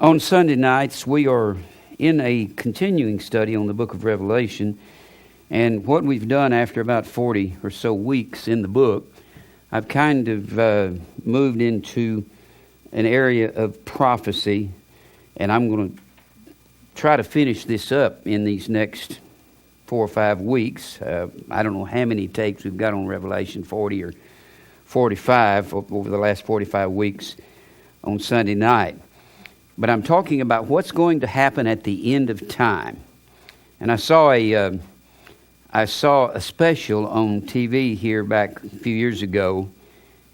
On Sunday nights, we are in a continuing study on the book of Revelation, and what we've done after about 40 or so weeks in the book, I've kind of moved into an area of prophecy, and I'm going to try to finish this up in these next 4 or 5 weeks. I don't know how many takes we've got on Revelation, 40 or 45 over the last 45 weeks on Sunday night. But I'm talking about what's going to happen at the end of time. And I saw a special on TV here back a few years ago,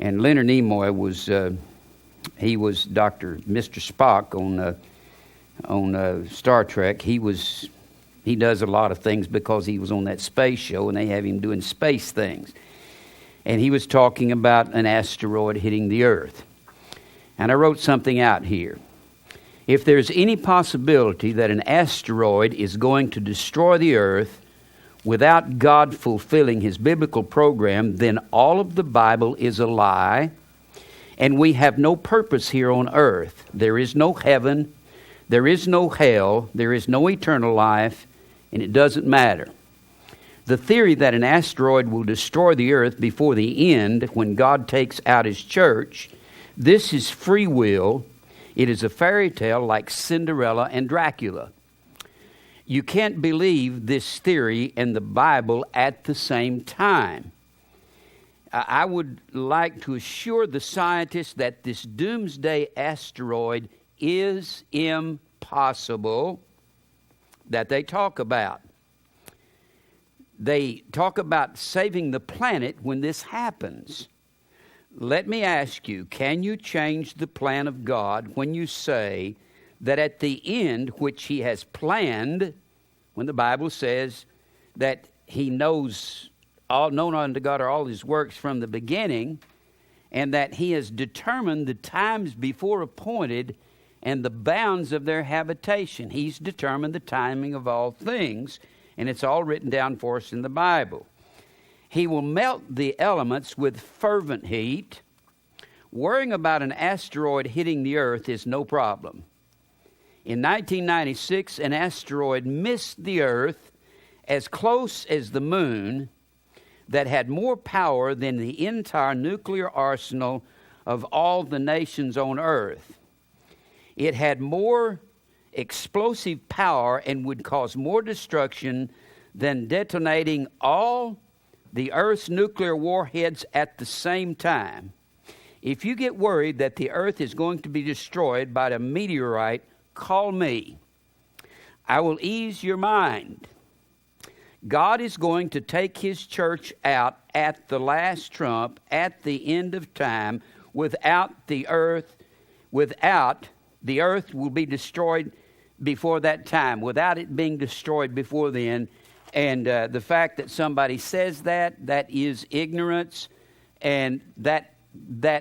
and Leonard Nimoy was Mr. Spock on Star Trek. He does a lot of things because he was on that space show, and they have him doing space things. And he was talking about an asteroid hitting the Earth. And I wrote something out here. If there's any possibility that an asteroid is going to destroy the earth without God fulfilling his biblical program, then all of the Bible is a lie, and we have no purpose here on earth. There is no heaven, there is no hell, there is no eternal life, and it doesn't matter. The theory that an asteroid will destroy the earth before the end, when God takes out his church, this is free will. It is a fairy tale like Cinderella and Dracula. You can't believe this theory and the Bible at the same time. I would like to assure the scientists that this doomsday asteroid is impossible that they talk about. They talk about saving the planet when this happens. Let me ask you, can you change the plan of God when you say that at the end, which he has planned, when the Bible says that he knows known unto God are all his works from the beginning, and that he has determined the times before appointed and the bounds of their habitation. He's determined the timing of all things, and it's all written down for us in the Bible. He will melt the elements with fervent heat. Worrying about an asteroid hitting the earth is no problem. In 1996, an asteroid missed the earth as close as the moon that had more power than the entire nuclear arsenal of all the nations on earth. It had more explosive power and would cause more destruction than detonating all the Earth's nuclear warheads at the same time. If you get worried that the Earth is going to be destroyed by a meteorite, call me. I will ease your mind. God is going to take his church out at the last trump, at the end of time, without the earth will be destroyed before that time, without it being destroyed before then. And the fact that somebody says that is ignorance, and that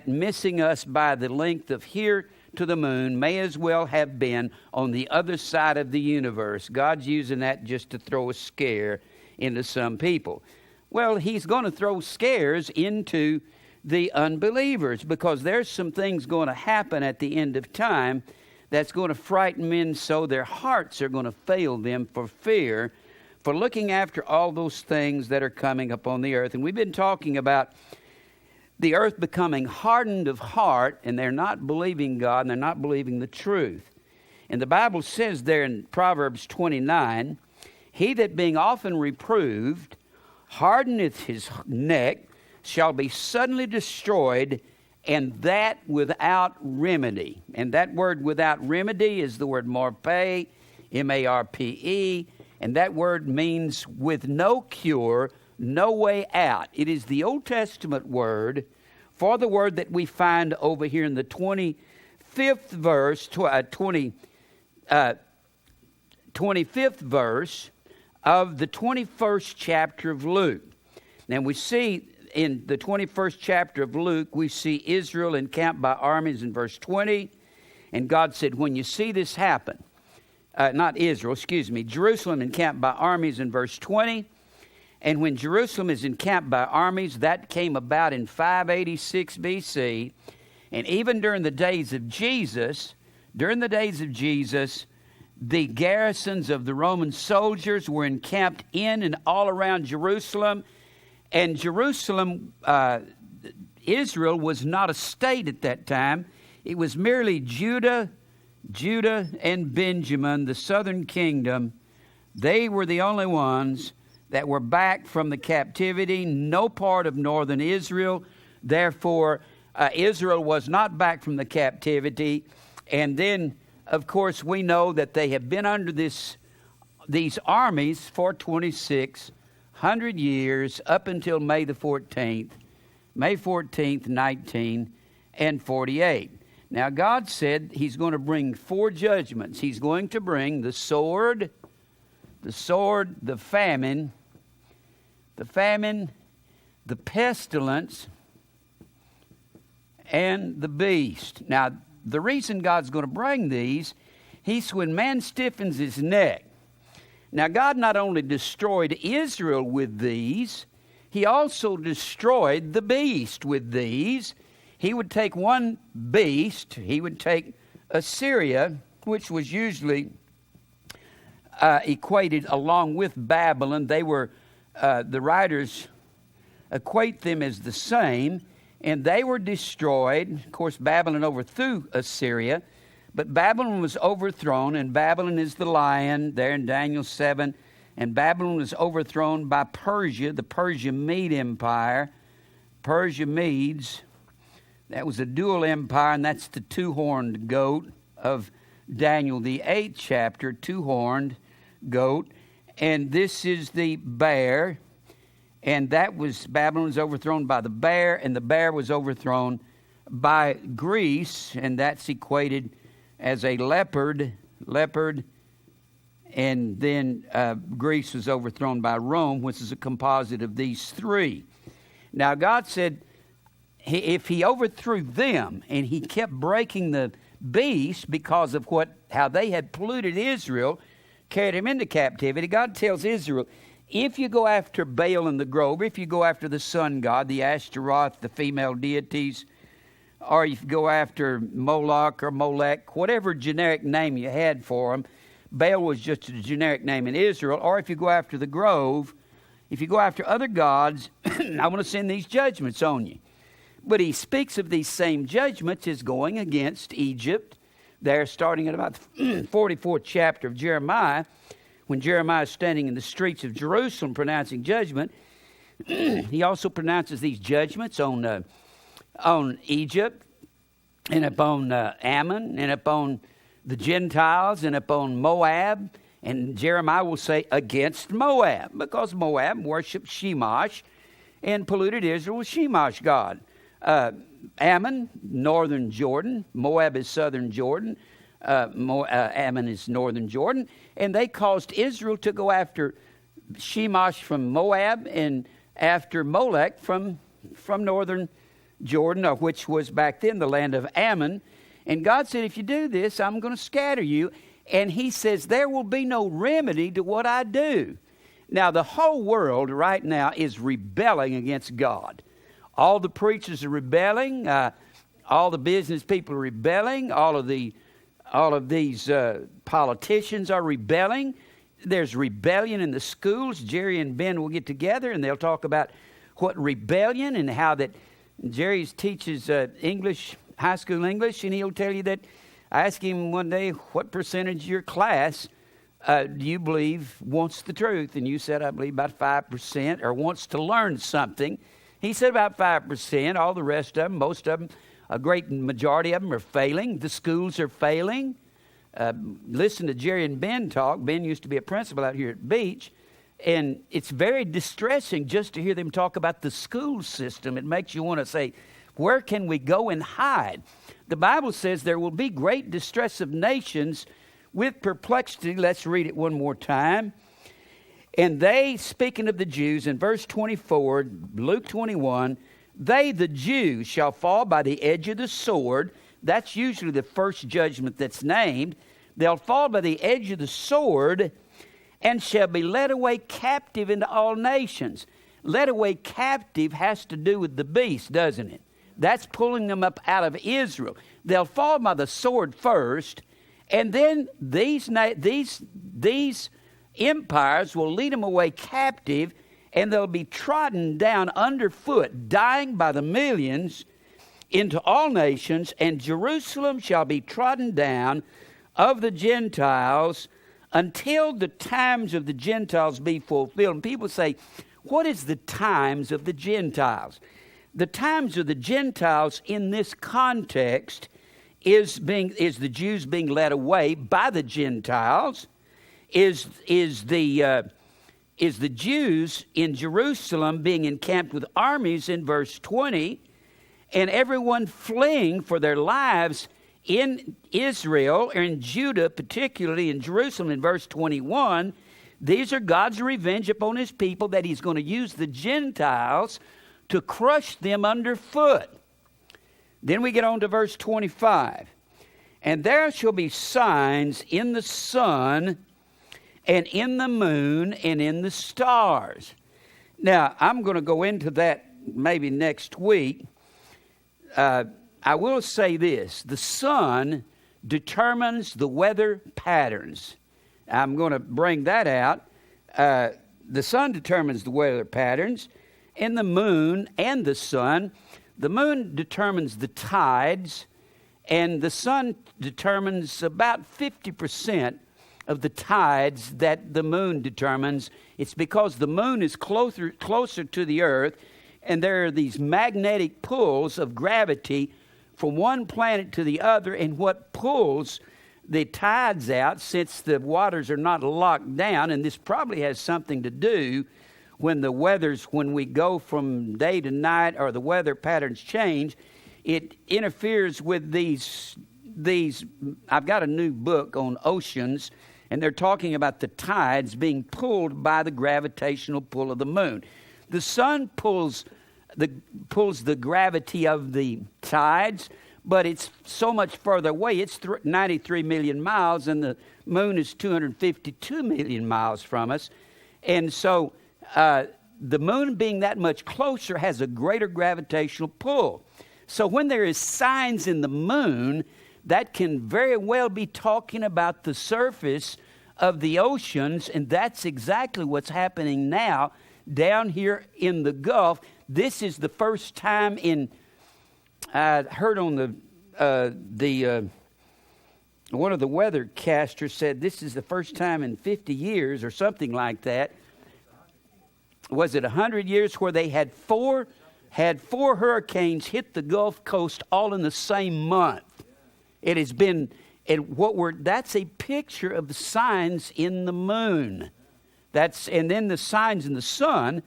missing us by the length of here to the moon may as well have been on the other side of the universe. God's using that just to throw a scare into some people. Well, he's going to throw scares into the unbelievers, because there's some things going to happen at the end of time that's going to frighten men so their hearts are going to fail them for fear, for looking after all those things that are coming upon the earth. And we've been talking about the earth becoming hardened of heart, and they're not believing God, and they're not believing the truth. And the Bible says there in Proverbs 29, he that being often reproved hardeneth his neck shall be suddenly destroyed, and that without remedy. And that word without remedy is the word marpe, M-A-R-P-E, and that word means with no cure, no way out. It is the Old Testament word for the word that we find over here in the 25th verse, 25th verse of the 21st chapter of Luke. Now we see in the 21st chapter of Luke, we see Israel encamped by armies in verse 20. And God said, when you see this happen, Jerusalem encamped by armies in verse 20. And when Jerusalem is encamped by armies, that came about in 586 BC. And even during the days of Jesus, During the days of Jesus, the garrisons of the Roman soldiers were encamped in and all around Jerusalem. And Jerusalem, Israel was not a state at that time. It was merely Judah and Benjamin, the southern kingdom. They were the only ones that were back from the captivity, no part of northern Israel. Therefore, Israel was not back from the captivity. And then, of course, we know that they have been under these armies for 2,600 years up until May the 14th, 1948. Now, God said He's going to bring 4 judgments. He's going to bring the sword, the famine, the pestilence, and the beast. Now, the reason God's going to bring these, He's when man stiffens his neck. Now, God not only destroyed Israel with these, He also destroyed the beast with these. He would take one beast, He would take Assyria, which was usually equated along with Babylon. They were, the writers equate them as the same, and they were destroyed. Of course, Babylon overthrew Assyria, but Babylon was overthrown, and Babylon is the lion there in Daniel 7, and Babylon was overthrown by Persia, the Persia-Mede Empire. Persia-Medes, that was a dual empire, and that's the two-horned goat of Daniel, the 8th chapter, two-horned goat. And this is the bear, and that was, Babylon was overthrown by the bear, and the bear was overthrown by Greece, and that's equated as a leopard, and then Greece was overthrown by Rome, which is a composite of these 3. Now, God said, if He overthrew them and He kept breaking the beast because of how they had polluted Israel, carried him into captivity, God tells Israel, if you go after Baal in the grove, if you go after the sun god, the Ashtaroth, the female deities, or if you go after Moloch or Molech, whatever generic name you had for them, Baal was just a generic name in Israel, or if you go after the grove, if you go after other gods, I want to send these judgments on you. But He speaks of these same judgments as going against Egypt. They're starting at about the 44th chapter of Jeremiah, when Jeremiah is standing in the streets of Jerusalem pronouncing judgment. He also pronounces these judgments on Egypt, and upon Ammon, and upon the Gentiles, and upon Moab. And Jeremiah will say against Moab, because Moab worshipped Shemash and polluted Israel with Shemash God. Ammon, northern Jordan. Moab is southern Jordan. Ammon is northern Jordan. And they caused Israel to go after Shemash from Moab and after Molech from northern Jordan, which was back then the land of Ammon. And God said, if you do this, I'm going to scatter you. And He says, there will be no remedy to what I do. Now, the whole world right now is rebelling against God. All the preachers are rebelling. All the business people are rebelling. All of these politicians are rebelling. There's rebellion in the schools. Jerry and Ben will get together and they'll talk about what rebellion, and how that Jerry teaches English, high school English, and he'll tell you that, I asked him one day, what percentage of your class do you believe wants the truth? And you said, I believe about 5%, or wants to learn something. He said about 5%. All the rest of them, most of them, a great majority of them are failing. The schools are failing. Listen to Jerry and Ben talk. Ben used to be a principal out here at Beach. And it's very distressing just to hear them talk about the school system. It makes you want to say, where can we go and hide? The Bible says there will be great distress of nations with perplexity. Let's read it one more time. And they, speaking of the Jews, in verse 24, Luke 21, they, the Jews, shall fall by the edge of the sword. That's usually the first judgment that's named. They'll fall by the edge of the sword and shall be led away captive into all nations. Led away captive has to do with the beast, doesn't it? That's pulling them up out of Israel. They'll fall by the sword first, and then these empires will lead them away captive, and they'll be trodden down underfoot, dying by the millions into all nations, and Jerusalem shall be trodden down of the Gentiles until the times of the Gentiles be fulfilled. And people say, what is the times of the Gentiles? The times of the Gentiles in this context is the Jews being led away by the Gentiles, is the Jews in Jerusalem being encamped with armies in verse 20, and everyone fleeing for their lives in Israel, or in Judah, particularly in Jerusalem in verse 21. These are God's revenge upon his people, that he's going to use the Gentiles to crush them underfoot. Then we get on to verse 25. And there shall be signs in the sun, and in the moon, and in the stars. Now, I'm going to go into that maybe next week. I will say this. The sun determines the weather patterns. I'm going to bring that out. The sun determines the weather patterns, and the moon and the sun. The moon determines the tides, and the sun determines about 50% of the tides that the moon determines. It's because the moon is closer to the earth, and there are these magnetic pulls of gravity from one planet to the other, and what pulls the tides out, since the waters are not locked down, and this probably has something to do when we go from day to night, or the weather patterns change, it interferes with these. I've got a new book on oceans, and they're talking about the tides being pulled by the gravitational pull of the moon. The sun pulls the gravity of the tides, but it's so much further away. It's 93 million miles, and the moon is 252 million miles from us. And so the moon being that much closer has a greater gravitational pull. So when there is signs in the moon, that can very well be talking about the surface of the oceans, and that's exactly what's happening now down here in the Gulf. This is the first time I heard on one of the weathercasters said this is the first time in 50 years or something like that. Was it 100 years where they had four hurricanes hit the Gulf Coast all in the same month? It has been, that's a picture of the signs in the moon. And then the signs in the sun.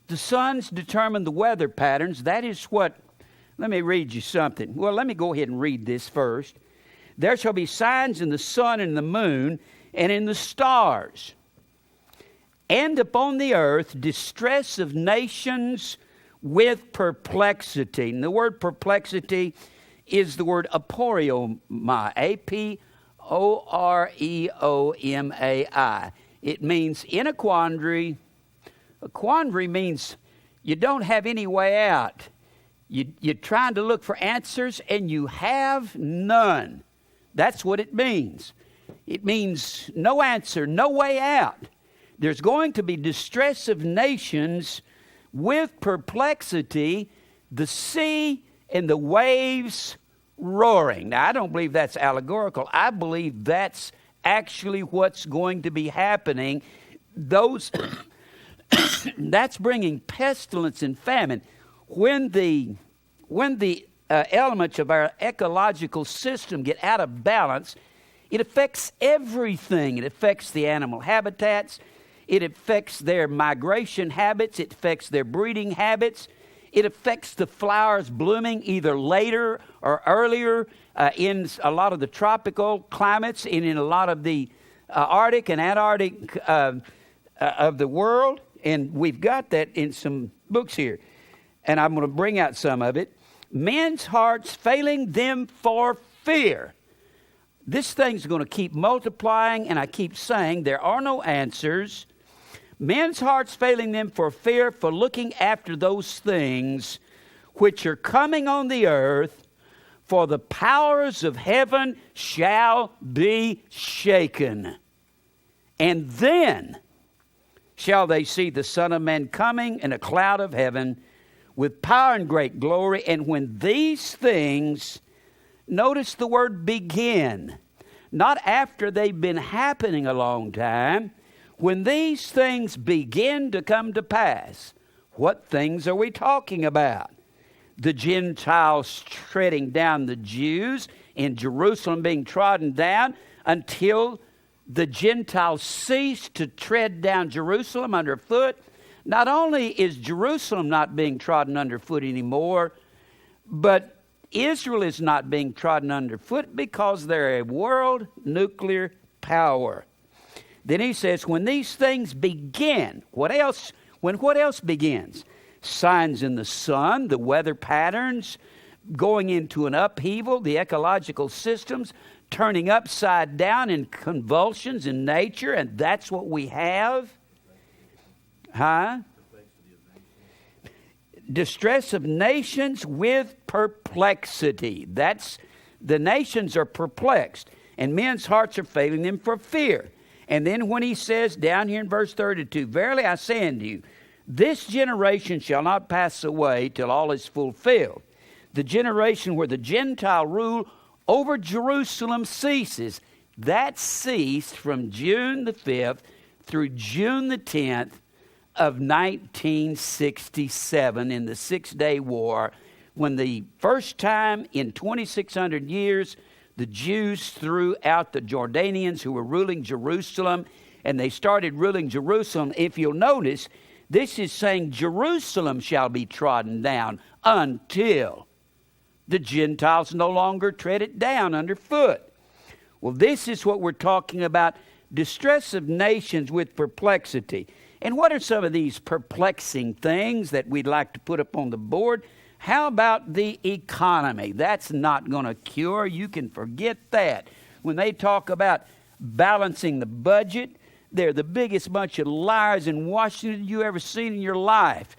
The suns determine the weather patterns. That is what, let me read you something. Well, let me go ahead and read this first. There shall be signs in the sun and the moon and in the stars. And upon the earth, distress of nations with perplexity. And the word perplexity is the word aporiomai, A-P-O-R-E-O-M-A-I. It means in a quandary. A quandary means you don't have any way out. You're trying to look for answers, and you have none. That's what it means. It means no answer, no way out. There's going to be distress of nations with perplexity, the sea and the waves roaring. Now, I don't believe that's allegorical. I believe that's actually what's going to be happening. That's bringing pestilence and famine. When the elements of our ecological system get out of balance, it affects everything. It affects the animal habitats. It affects their migration habits. It affects their breeding habits. It affects the flowers blooming either later or earlier in a lot of the tropical climates and in a lot of the Arctic and Antarctic of the world. And we've got that in some books here. And I'm going to bring out some of it. Men's hearts failing them for fear. This thing's going to keep multiplying, and I keep saying there are no answers. Men's hearts failing them for fear, for looking after those things which are coming on the earth, for the powers of heaven shall be shaken. And then shall they see the Son of Man coming in a cloud of heaven with power and great glory. And when these things, notice the word begin, not after they've been happening a long time, when these things begin to come to pass. What things are we talking about? The Gentiles treading down the Jews, in Jerusalem being trodden down until the Gentiles cease to tread down Jerusalem underfoot. Not only is Jerusalem not being trodden underfoot anymore, but Israel is not being trodden underfoot because they're a world nuclear power. Then he says, when these things begin, what else? When what else begins? Signs in the sun, the weather patterns, going into an upheaval, the ecological systems turning upside down in convulsions in nature, and that's what we have. Distress of nations with perplexity. The nations are perplexed, and men's hearts are failing them for fear. And then when he says down here in verse 32, verily I say unto you, this generation shall not pass away till all is fulfilled. The generation where the Gentile rule over Jerusalem ceases. That ceased from June the 5th through June the 10th of 1967 in the Six-Day War, when the first time in 2,600 years the Jews threw out the Jordanians who were ruling Jerusalem, and they started ruling Jerusalem. If you'll notice, this is saying Jerusalem shall be trodden down until the Gentiles no longer tread it down underfoot. Well, this is what we're talking about, distress of nations with perplexity. And what are some of these perplexing things that we'd like to put up on the board? How about the economy? That's not going to cure. You can forget that. When they talk about balancing the budget, they're the biggest bunch of liars in Washington you ever seen in your life.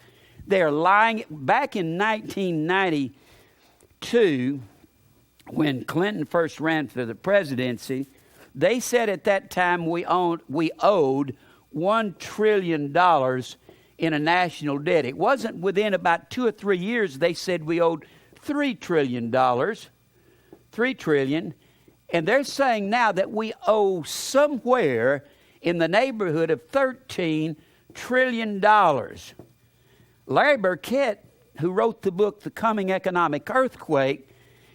They're lying. Back in 1992, when Clinton first ran for the presidency, they said at that time we owed $1 trillion in a national debt. It wasn't within about 2 or 3 years they said we owed $3 trillion. $3 trillion. And they're saying now that we owe somewhere in the neighborhood of $13 trillion. Larry Burkett, who wrote the book, The Coming Economic Earthquake,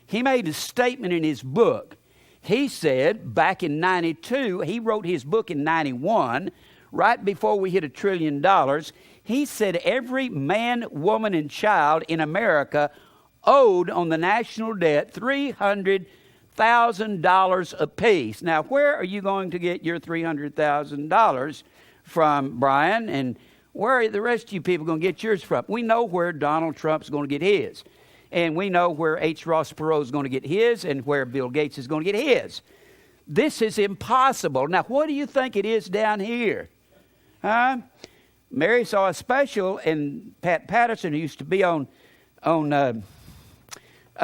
he made a statement in his book. He said back in 92, he wrote his book in 91, right before we hit $1 trillion. He said every man, woman, and child in America owed on the national debt $300,000 apiece. Now, where are you going to get your $300,000 from, Brian? And where are the rest of you people going to get yours from? We know where Donald Trump's going to get his. And we know where H. Ross Perot is going to get his and where Bill Gates is going to get his. This is impossible. Now, what do you think it is down here? Mary saw a special, and Pat Patterson, who used to be on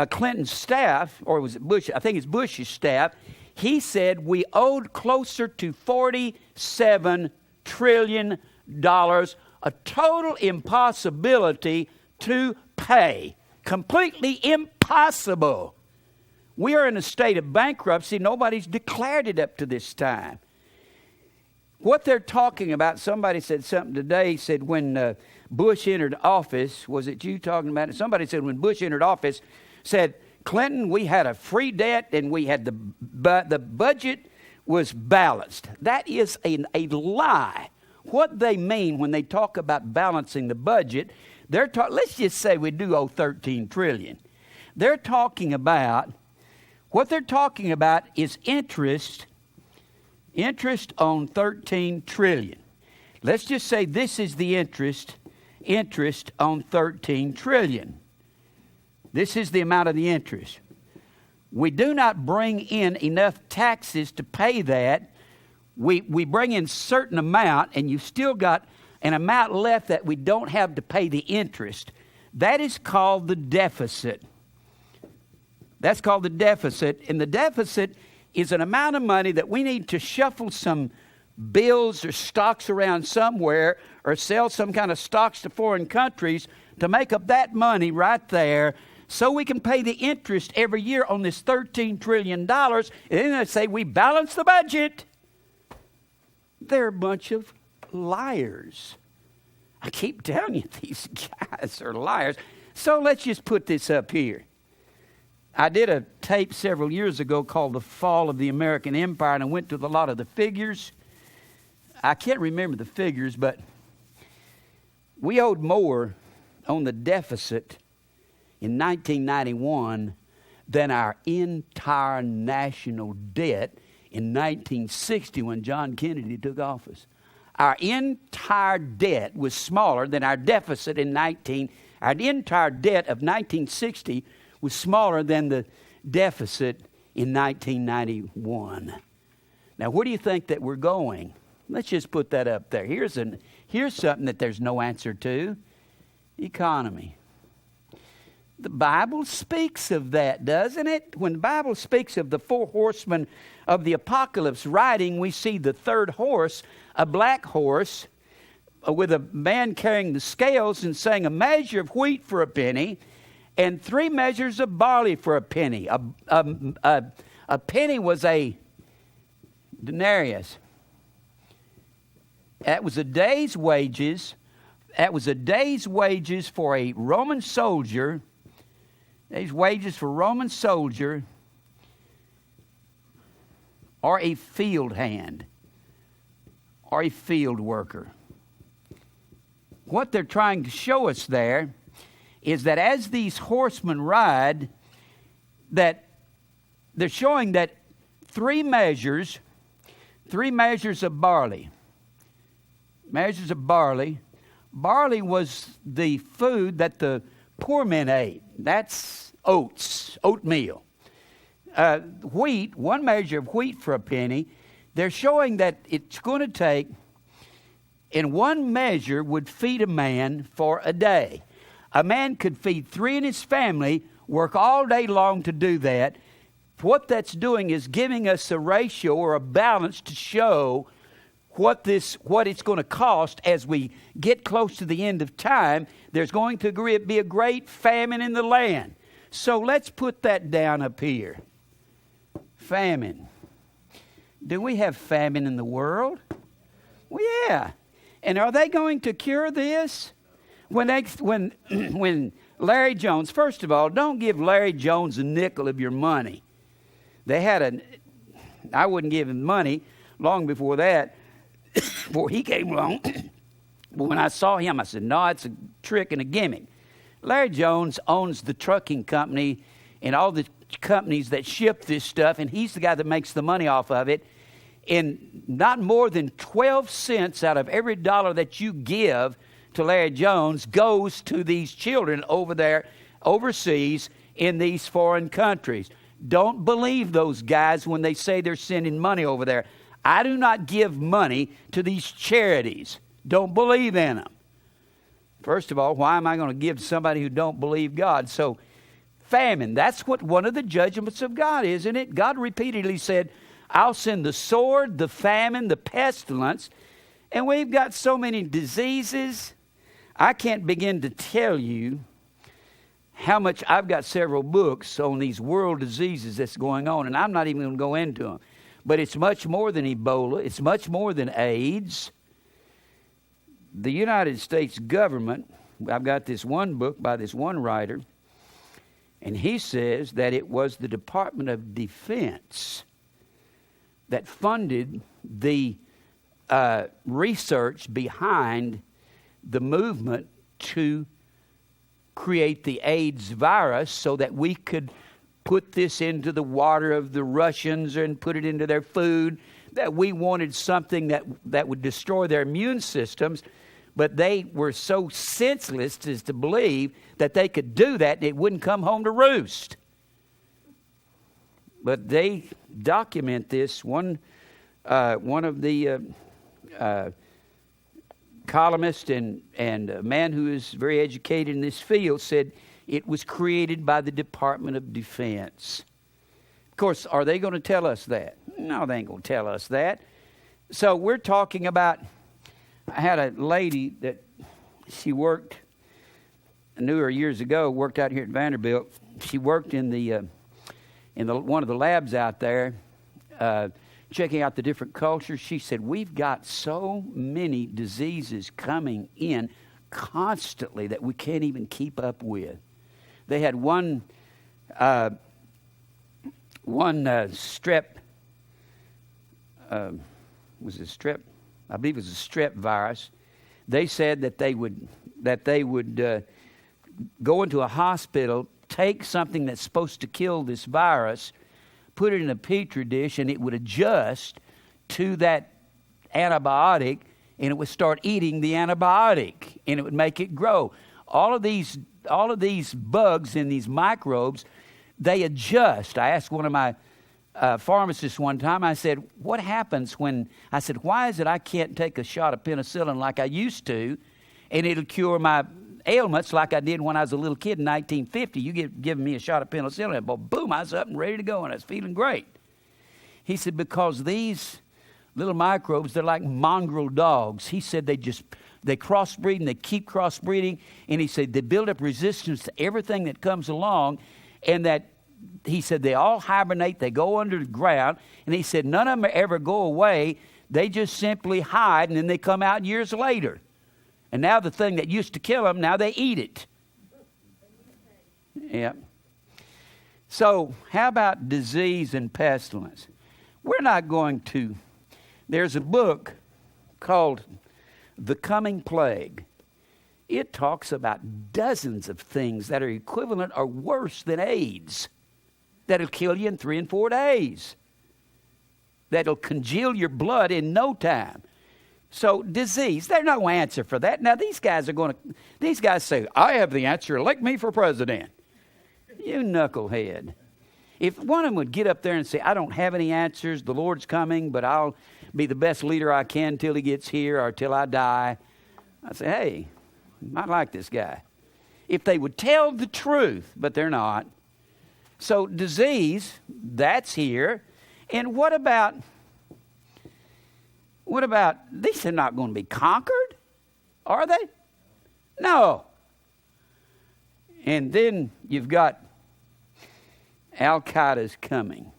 Clinton's staff, or was it Bush? I think it's Bush's staff. He said we owed closer to $47 trillion, a total impossibility to pay. Completely impossible. We are in a state of bankruptcy. Nobody's declared it up to this time. What they're talking about, somebody said something today, said when Bush entered office, was it you talking about it? Somebody said when Bush entered office, said, Clinton, we had a free debt and we had the budget was balanced. That is a lie. What they mean when they talk about balancing the budget, let's just say we do owe $13 trillion. What they're talking about is interest on $13 trillion. Let's just say this is the interest on $13 trillion. This is the amount of the interest. We do not bring in enough taxes to pay that. We bring in certain amount, and you've still got an amount left that we don't have to pay the interest. That is called the deficit. That's called the deficit. And the deficit is an amount of money that we need to shuffle some bills or stocks around somewhere or sell some kind of stocks to foreign countries to make up that money right there so we can pay the interest every year on this $13 trillion. And then they say we balance the budget. They're a bunch of liars. I keep telling you, these guys are liars. So let's just put this up here. I did a tape several years ago called The Fall of the American Empire, and I went through a lot of the figures. I can't remember the figures, but we owed more on the deficit in 1991 than our entire national debt in 1960 when John Kennedy took office. Our entire debt was smaller than our deficit our entire debt of 1960 was smaller than the deficit in 1991. Now, where do you think that we're going? Let's just put that up there. Here's something that there's no answer to. Economy. The Bible speaks of that, doesn't it? When the Bible speaks of the four horsemen of the apocalypse riding, we see the third horse, a black horse, with a man carrying the scales and saying a measure of wheat for a penny and 3 measures of barley for a penny. A penny was a denarius. That was a day's wages. That was a day's wages for a Roman soldier. Day's wages for a Roman soldier or a field hand or a field worker. What they're trying to show us there is that as these horsemen ride, that they're showing that 3 measures of barley. Measures of barley. Barley was the food that the poor men ate. That's oats, oatmeal. Wheat, 1 measure of wheat for a penny. They're showing that it's going to take, in 1 measure would feed a man for a day. A man could feed 3 in his family, work all day long to do that. What that's doing is giving us a ratio or a balance to show what it's going to cost as we get close to the end of time. There's going to be a great famine in the land. So let's put that down up here. Famine. Do we have famine in the world? Well, yeah. And are they going to cure this? When Larry Jones, first of all, don't give Larry Jones a nickel of your money. I wouldn't give him money long before that, before he came along. But when I saw him, I said, no, it's a trick and a gimmick. Larry Jones owns the trucking company and all the companies that ship this stuff, and he's the guy that makes the money off of it. And not more than 12 cents out of every dollar that you give to Larry Jones goes to these children over there overseas in these foreign countries. Don't believe those guys when they say they're sending money over there. I do not give money to these charities. Don't believe in them. First of all, why am I going to give to somebody who don't believe God? So, famine, that's what one of the judgments of God is, isn't it? God repeatedly said, I'll send the sword, the famine, the pestilence. And we've got so many diseases. I can't begin to tell you how much. I've got several books on these world diseases that's going on, and I'm not even going to go into them. But it's much more than Ebola. It's much more than AIDS. The United States government, I've got this one book by this one writer, and he says that it was the Department of Defense that funded the research behind the movement to create the AIDS virus so that we could put this into the water of the Russians and put it into their food, that we wanted something that would destroy their immune systems. But they were so senseless as to believe that they could do that and it wouldn't come home to roost. But they document this. One of the columnist and a man who is very educated in this field said it was created by the Department of Defense. Of course, are they going to tell us that? No, they ain't going to tell us that. So we're talking about, I had a lady that she worked, I knew her years ago, worked out here at Vanderbilt. She worked in the one of the labs out there, checking out the different cultures. She said, we've got so many diseases coming in constantly that we can't even keep up with. They had one strep, was it strep? I believe it was a strep virus. They said that they would go into a hospital, take something that's supposed to kill this virus, put it in a petri dish, and it would adjust to that antibiotic, and it would start eating the antibiotic, and it would make it grow. All of these bugs and these microbes, they adjust. I asked one of my pharmacists one time, I said, what happens when, I said, why is it I can't take a shot of penicillin like I used to, and it'll cure my ailments like I did when I was a little kid in 1950. You giving me a shot of penicillin, and boom, I was up and ready to go, and I was feeling great. He said, because these little microbes, they're like mongrel dogs. He said they crossbreed, and they keep crossbreeding, and he said they build up resistance to everything that comes along, and that he said they all hibernate, they go under the ground, and he said none of them ever go away. They just simply hide, and then they come out years later. And now the thing that used to kill them, now they eat it. Yeah. So how about disease and pestilence? We're not going to. There's a book called The Coming Plague. It talks about dozens of things that are equivalent or worse than AIDS, that'll kill you in 3 and 4 days, that'll congeal your blood in no time. So disease, there's no answer for that. Now these guys say, I have the answer, elect me for president. You knucklehead. If one of them would get up there and say, I don't have any answers, the Lord's coming, but I'll be the best leader I can till he gets here or till I die, I'd say, hey, I like this guy. If they would tell the truth, but they're not. So disease, that's here. And what about these are not going to be conquered, are they? No. And then you've got Al-Qaeda's coming.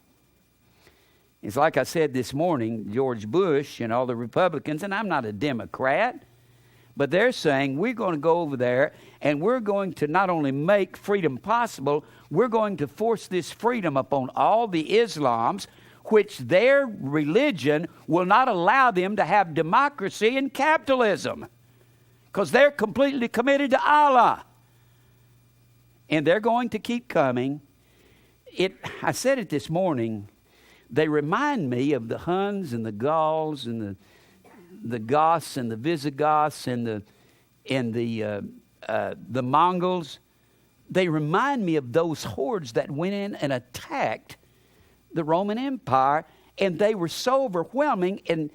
It's like I said this morning, George Bush and all the Republicans, and I'm not a Democrat, but they're saying we're going to go over there and we're going to not only make freedom possible, we're going to force this freedom upon all the Islams, which their religion will not allow them to have democracy and capitalism, because they're completely committed to Allah. And they're going to keep coming. I said it this morning, they remind me of the Huns and the Gauls and the Goths and the Visigoths and the Mongols. They remind me of those hordes that went in and attacked the Roman Empire, and they were so overwhelming, and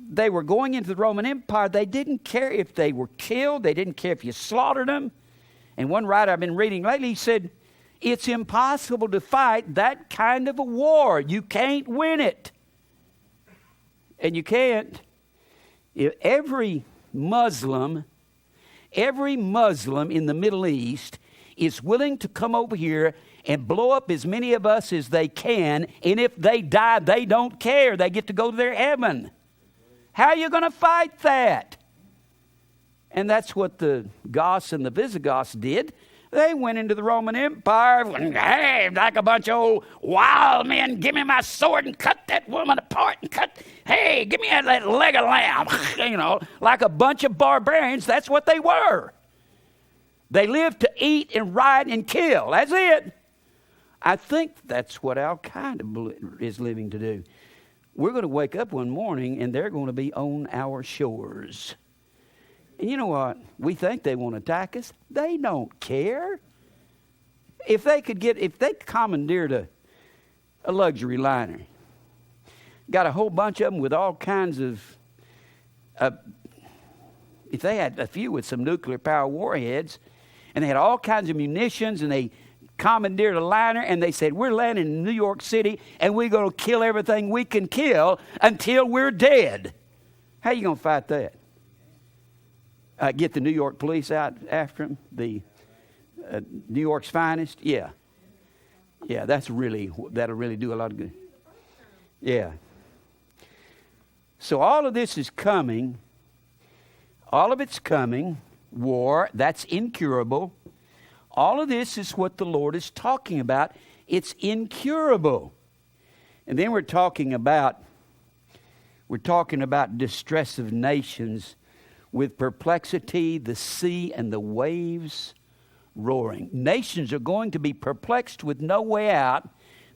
they were going into the Roman Empire. They didn't care if they were killed. They didn't care if you slaughtered them. And one writer I've been reading lately, he said, it's impossible to fight that kind of a war. You can't win it. And you can't. Every Muslim in the Middle East is willing to come over here and blow up as many of us as they can, and if they die, they don't care. They get to go to their heaven. How are you going to fight that? And that's what the Goths and the Visigoths did. They went into the Roman Empire, and, hey, like a bunch of old wild men, give me my sword and cut that woman apart and hey, give me that leg of lamb. Like a bunch of barbarians, that's what they were. They lived to eat and riot and kill. That's it. I think that's what Al-Qaeda is living to do. We're going to wake up one morning and they're going to be on our shores. And you know what? We think they want to attack us. They don't care. If they commandeered a luxury liner, got a whole bunch of them with all kinds of if they had a few with some nuclear power warheads, and they had all kinds of munitions, and they commandeered a liner, and they said, we're landing in New York City, and we're going to kill everything we can kill until we're dead. How are you going to fight that? Get the New York police out after them? The New York's finest? Yeah. Yeah, that'll really do a lot of good. Yeah. So all of this is coming. All of it's coming. War, that's incurable. All of this is what the Lord is talking about. It's incurable. And then we're talking about distress of nations with perplexity, the sea and the waves roaring. Nations are going to be perplexed with no way out.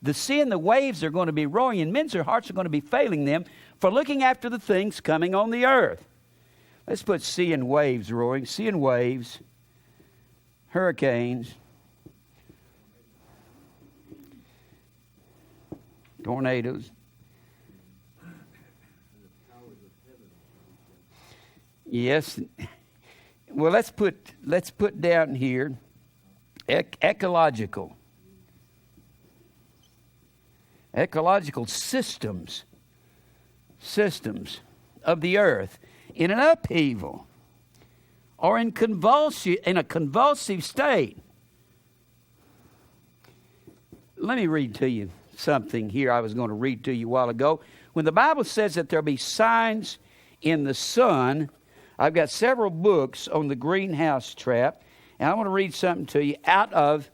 The sea and the waves are going to be roaring, and men's hearts are going to be failing them for looking after the things coming on the earth. Let's put sea and waves roaring. Sea and waves, hurricanes, tornadoes. Yes. Well, let's put down here ecological systems of the earth in an upheaval or in a convulsive state. Let me read to you something here I was going to read to you a while ago. When the Bible says that there'll be signs in the sun, I've got several books on the greenhouse trap, and I want to read something to you out of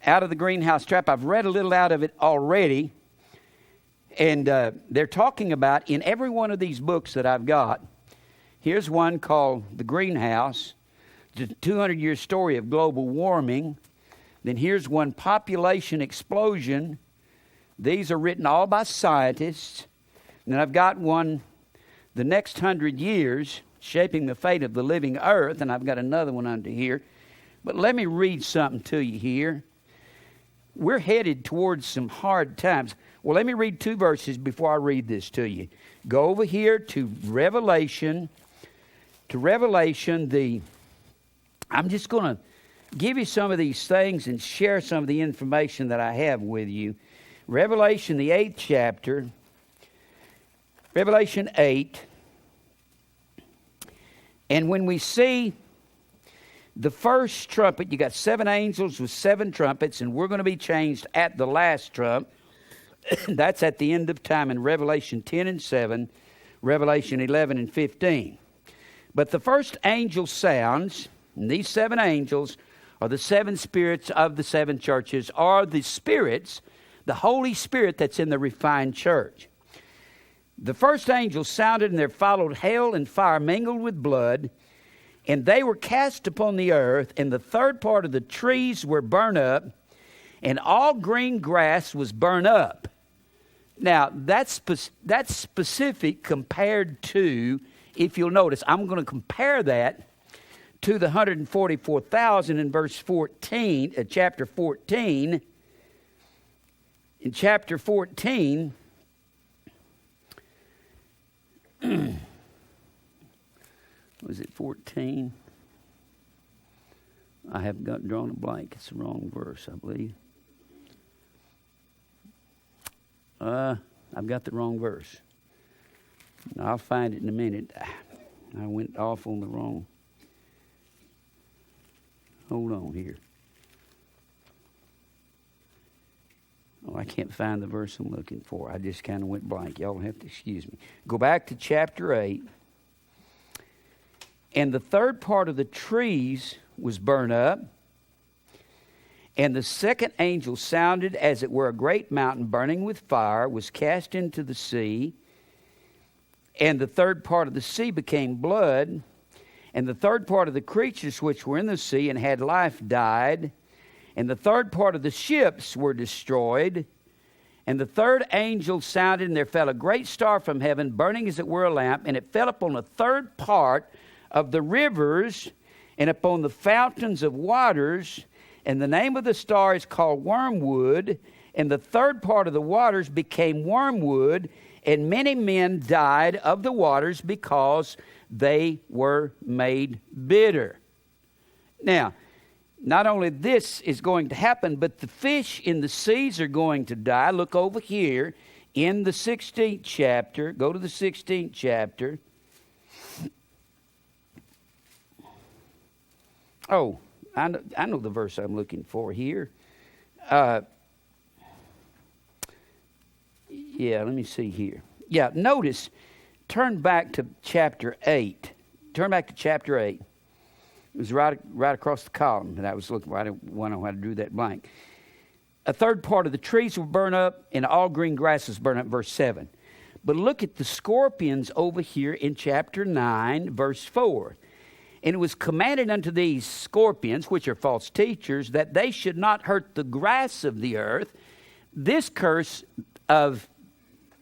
the greenhouse trap. I've read a little out of it already, and they're talking about in every one of these books that I've got. Here's one called The Greenhouse, the 200-year story of global warming. Then here's one, Population Explosion. These are written all by scientists. And then I've got one, The Next 100 Years, Shaping the Fate of the Living Earth. And I've got another one under here. But let me read something to you here. We're headed towards some hard times. Well, let me read 2 verses before I read this to you. Go over here to Revelation. I'm just going to give you some of these things and share some of the information that I have with you. Revelation, the 8th chapter. Revelation 8. And when we see the first trumpet, you got 7 angels with 7 trumpets, and we're going to be changed at the last trump. That's at the end of time in Revelation 10 and 7, Revelation 11 and 15. But the first angel sounds, and these 7 angels are the 7 spirits of the 7 churches, are the spirits, the Holy Spirit that's in the refined church. The first angel sounded, and there followed hail and fire mingled with blood, and they were cast upon the earth, and the third part of the trees were burned up, and all green grass was burned up. Now, that's specific compared to, if you'll notice, I'm going to compare that to the 144,000 in verse 14, chapter 14. In chapter 14, was it 14? I have drawn a blank. It's the wrong verse, I believe. I've got the wrong verse. I'll find it in a minute. I went off on the wrong. Hold on here. Oh, I can't find the verse I'm looking for. I just kind of went blank. Y'all have to excuse me. Go back to chapter 8. And the third part of the trees was burned up. And the second angel sounded as it were a great mountain burning with fire, was cast into the sea. And the third part of the sea became blood. And the third part of the creatures which were in the sea and had life died. And the third part of the ships were destroyed. And the third angel sounded, and there fell a great star from heaven, burning as it were a lamp. And it fell upon the third part of the rivers and upon the fountains of waters. And the name of the star is called Wormwood. And the third part of the waters became wormwood. And many men died of the waters because they were made bitter. Now, not only this is going to happen, but the fish in the seas are going to die. Look over here in the 16th chapter. Go to the 16th chapter. Oh, I know the verse I'm looking for here. Yeah, let me see here. Yeah, notice, turn back to chapter 8. Turn back to chapter 8. It was right across the column that I was looking for. I didn't know how to do that blank. A third part of the trees were burned up, and all green grass was burned up, verse 7. But look at the scorpions over here in chapter 9, verse 4. And it was commanded unto these scorpions, which are false teachers, that they should not hurt the grass of the earth. This curse of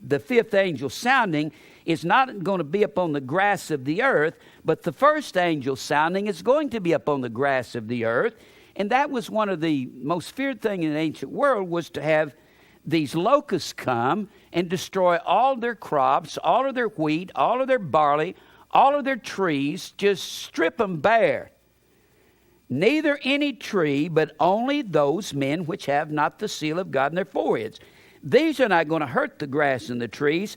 the fifth angel sounding is not going to be upon the grass of the earth, but the first angel sounding is going to be upon the grass of the earth. And that was one of the most feared things in the ancient world, was to have these locusts come and destroy all their crops, all of their wheat, all of their barley, all of their trees, just strip them bare. Neither any tree, but only those men which have not the seal of God in their foreheads. These are not going to hurt the grass and the trees,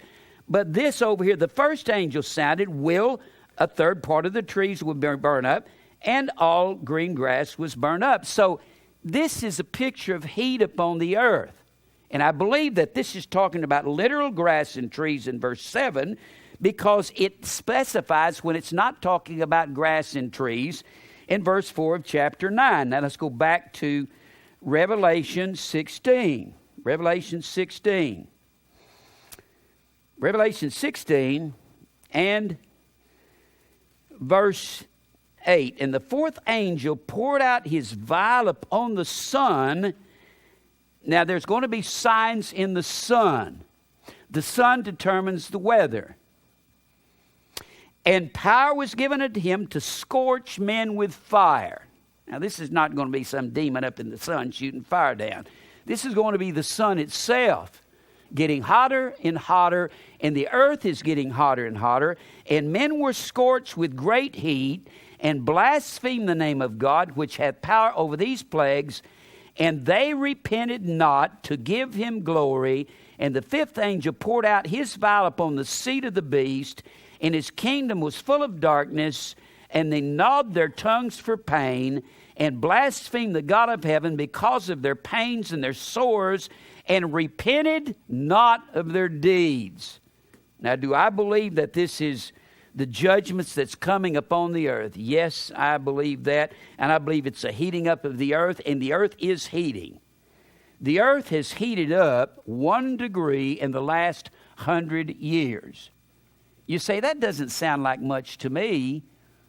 but this over here, the first angel sounded, a third part of the trees will be burned up, and all green grass was burned up. So this is a picture of heat upon the earth. And I believe that this is talking about literal grass and trees in verse 7, because it specifies when it's not talking about grass and trees in verse 4 of chapter 9. Now let's go back to Revelation 16. Revelation 16. Revelation 16 and verse 8. And the fourth angel poured out his vial upon the sun. Now there's going to be signs in the sun. The sun determines the weather. And power was given unto him to scorch men with fire. Now this is not going to be some demon up in the sun shooting fire down. This is going to be the sun itself getting hotter and hotter, and the earth is getting hotter and hotter, and men were scorched with great heat, and blasphemed the name of God, which hath power over these plagues, and they repented not to give him glory. And the fifth angel poured out his vial upon the seat of the beast, and his kingdom was full of darkness, and they gnawed their tongues for pain, and blasphemed the God of heaven because of their pains and their sores, and repented not of their deeds. Now, do I believe that this is the judgments that's coming upon the earth? Yes, I believe that, and I believe it's a heating up of the earth, and the earth is heating. The earth has heated up 1 degree in the last 100 years. You say, that doesn't sound like much to me.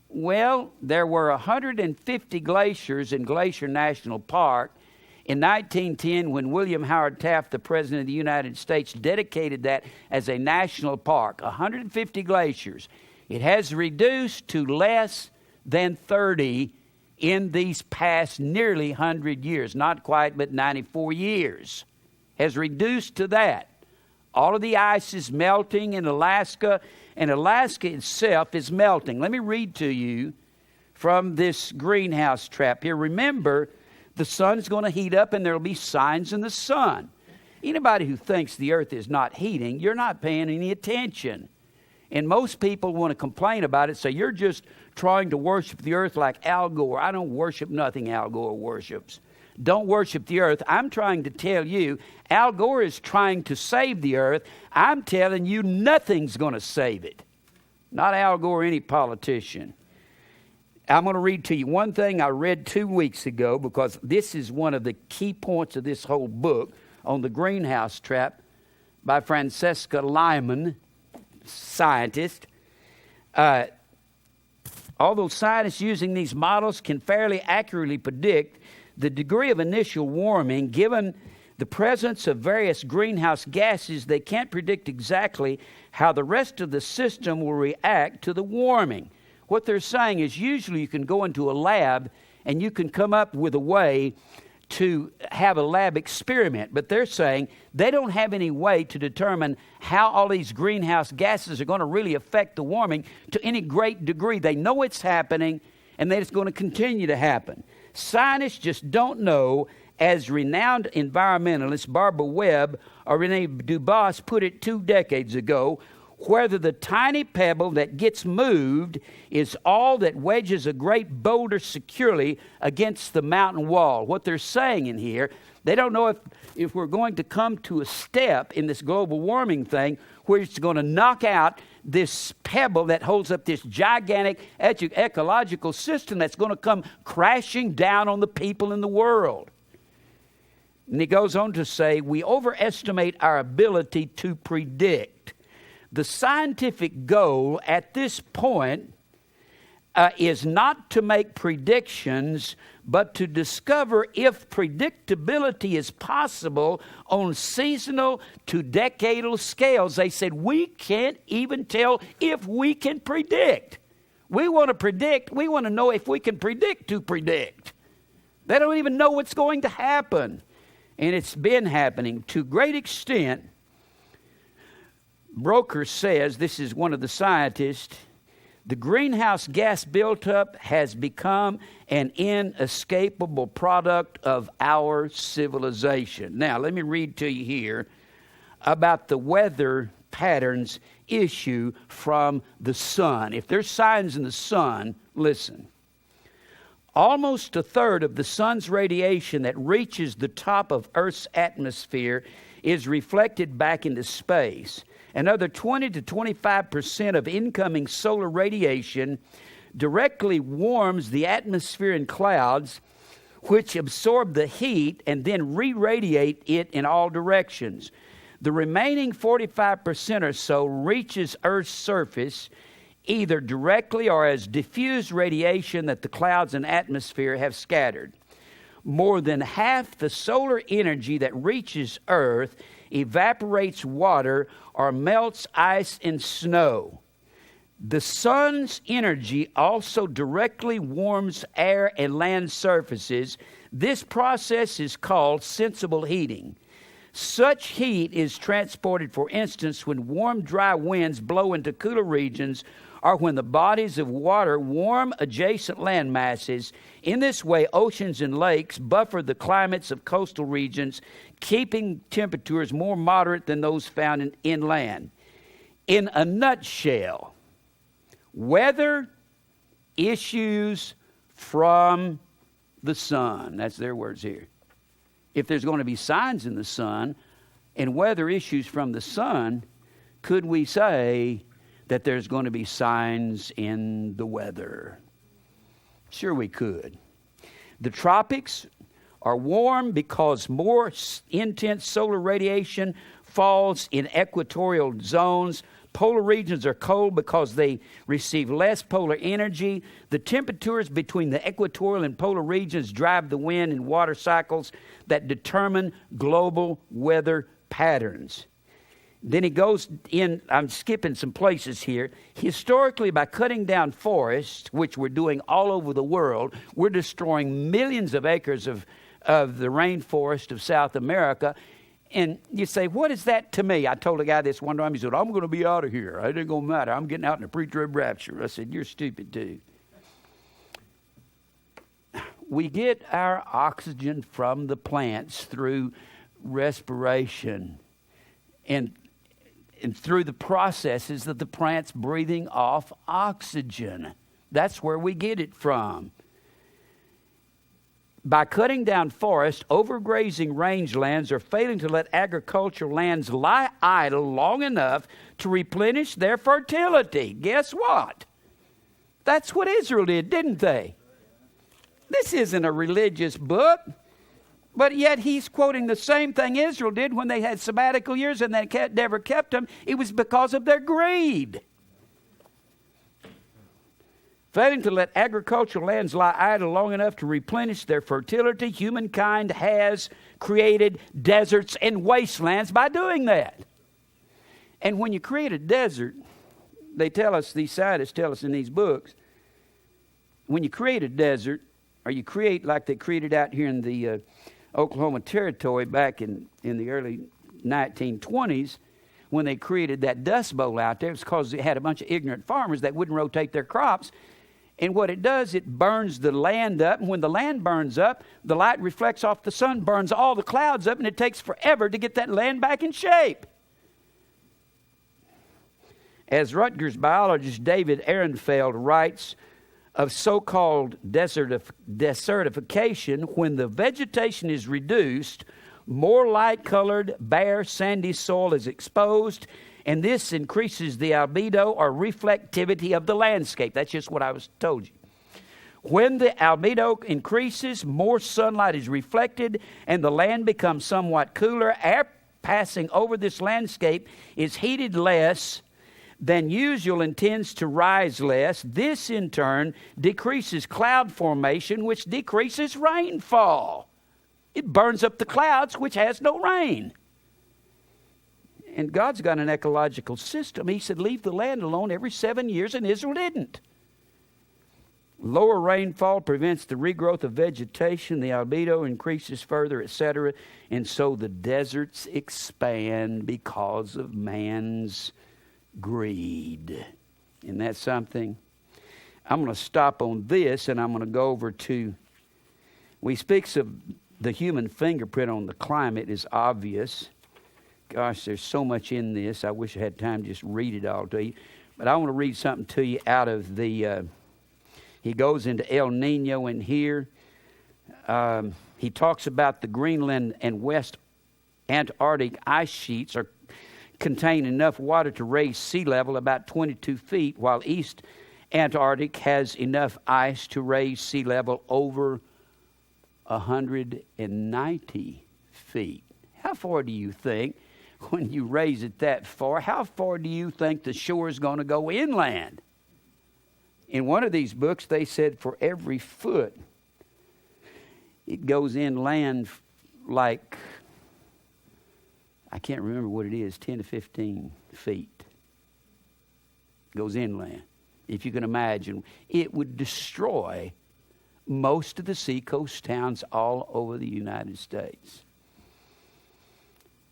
Well, there were 150 glaciers in Glacier National Park in 1910 when William Howard Taft, the President of the United States, dedicated that as a national park. 150 glaciers. It has reduced to less than 30 in these past nearly 100 years. Not quite, but 94 years. Has reduced to that. All of the ice is melting in Alaska, and Alaska itself is melting. Let me read to you from this greenhouse trap here. Remember, the sun's going to heat up, and there will be signs in the sun. Anybody who thinks the earth is not heating, you're not paying any attention. And most people want to complain about it, so you're just trying to worship the earth like Al Gore. I don't worship nothing Al Gore worships. Don't worship the earth. I'm trying to tell you, Al Gore is trying to save the earth. I'm telling you, nothing's going to save it. Not Al Gore, any politician. I'm going to read to you one thing I read 2 weeks ago, because this is one of the key points of this whole book on the greenhouse trap by Francesca Lyman, scientist. Although scientists using these models can fairly accurately predict the degree of initial warming, given the presence of various greenhouse gases, they can't predict exactly how the rest of the system will react to the warming. What they're saying is usually you can go into a lab and you can come up with a way to have a lab experiment, but they're saying they don't have any way to determine how all these greenhouse gases are going to really affect the warming to any great degree. They know it's happening, and that it's going to continue to happen. Scientists just don't know, as renowned environmentalists Barbara Webb or Rene Dubas put it 2 decades ago, whether the tiny pebble that gets moved is all that wedges a great boulder securely against the mountain wall. What they're saying in here, they don't know if we're going to come to a step in this global warming thing where it's going to knock out this pebble that holds up this gigantic ecological system that's going to come crashing down on the people in the world. And he goes on to say, we overestimate our ability to predict. The scientific goal at this point is not to make predictions, but to discover if predictability is possible on seasonal to decadal scales. They said, we can't even tell if we can predict. We want to predict. We want to know if we can predict to predict. They don't even know what's going to happen. And it's been happening to a great extent. Broker says, this is one of the scientists, the greenhouse gas buildup has become an inescapable product of our civilization. Now, let me read to you here about the weather patterns issue from the sun. If there's signs in the sun, listen. Almost a third of the sun's radiation that reaches the top of Earth's atmosphere is reflected back into space. Another 20 to 25% of incoming solar radiation directly warms the atmosphere and clouds, which absorb the heat and then re-radiate it in all directions. The remaining 45% or so reaches Earth's surface either directly or as diffused radiation that the clouds and atmosphere have scattered. More than half the solar energy that reaches Earth evaporates water or melts ice and snow. The sun's energy also directly warms air and land surfaces. This process is called sensible heating. Such heat is transported, for instance, when warm, dry winds blow into cooler regions or when the bodies of water warm adjacent land masses. In this way, oceans and lakes buffer the climates of coastal regions, keeping temperatures more moderate than those found inland. In a nutshell, weather issues from the sun. That's their words here. If there's going to be signs in the sun and weather issues from the sun, could we say that there's going to be signs in the weather? Sure we could. The tropics are warm because more intense solar radiation falls in equatorial zones. Polar regions are cold because they receive less polar energy. The temperatures between the equatorial and polar regions drive the wind and water cycles that determine global weather patterns. Then he goes in, I'm skipping some places here. Historically, by cutting down forests, which we're doing all over the world, we're destroying millions of acres of the rainforest of South America. And you say, what is that to me? I told a guy this one time. He said, I'm going to be out of here. It ain't going to matter. I'm getting out in a pre-trib rapture. I said, you're stupid too. We get our oxygen from the plants through respiration and through the processes of the plants breathing off oxygen. That's where we get it from. By cutting down forests, overgrazing rangelands, or failing to let agricultural lands lie idle long enough to replenish their fertility. Guess what? That's what Israel did, didn't they? This isn't a religious book, but yet he's quoting the same thing Israel did when they had sabbatical years and they never kept them. It was because of their greed. Failing to let agricultural lands lie idle long enough to replenish their fertility, humankind has created deserts and wastelands by doing that. And when you create a desert, they tell us, these scientists tell us in these books, when you create a desert, or you create like they created out here in the Oklahoma Territory back in the early 1920s, when they created that Dust Bowl out there. It's because they had a bunch of ignorant farmers that wouldn't rotate their crops. And what it does, it burns the land up. And when the land burns up, the light reflects off the sun, burns all the clouds up, and it takes forever to get that land back in shape. As Rutgers biologist David Ehrenfeld writes of so-called desertification, when the vegetation is reduced, more light-colored, bare, sandy soil is exposed, and this increases the albedo or reflectivity of the landscape. That's just what I was told you. When the albedo increases, more sunlight is reflected, and the land becomes somewhat cooler. Air passing over this landscape is heated less than usual and tends to rise less. This, in turn, decreases cloud formation, which decreases rainfall. It burns up the clouds, which has no rain. And God's got an ecological system. He said, leave the land alone every 7 years, and Israel didn't. Lower rainfall prevents the regrowth of vegetation. The albedo increases further, etc. And so the deserts expand because of man's greed. Isn't that something? I'm going to stop on this, and I'm going to go over to, we speaks of the human fingerprint on the climate is obvious. Gosh, there's so much in this. I wish I had time to just read it all to you. But I want to read something to you out of the, he goes into El Nino in here. He talks about the Greenland and West Antarctic ice sheets contain enough water to raise sea level about 22 feet, while East Antarctic has enough ice to raise sea level over 190 feet. How far do you think, when you raise it that far, how far do you think the shore is going to go inland? In one of these books, they said for every foot, it goes inland like, I can't remember what it is, 10 to 15 feet. Goes inland. If you can imagine, it would destroy most of the seacoast towns all over the United States.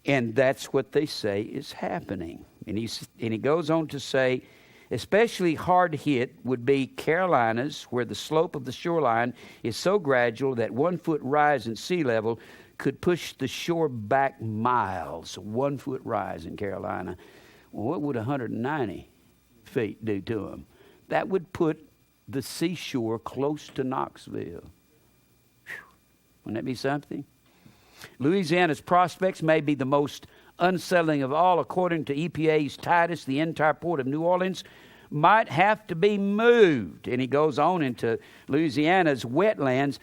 And that's what they say is happening. And he goes on to say, especially hard hit would be Carolinas, where the slope of the shoreline is so gradual that 1 foot rise in sea level could push the shore back miles. 1 foot rise in Carolina. Well, what would 190 feet do to them? That would put the seashore close to Knoxville. Whew. Wouldn't that be something? Louisiana's prospects may be the most unsettling of all. According to EPA's Titus, the entire port of New Orleans might have to be moved. And he goes on into Louisiana's wetlands.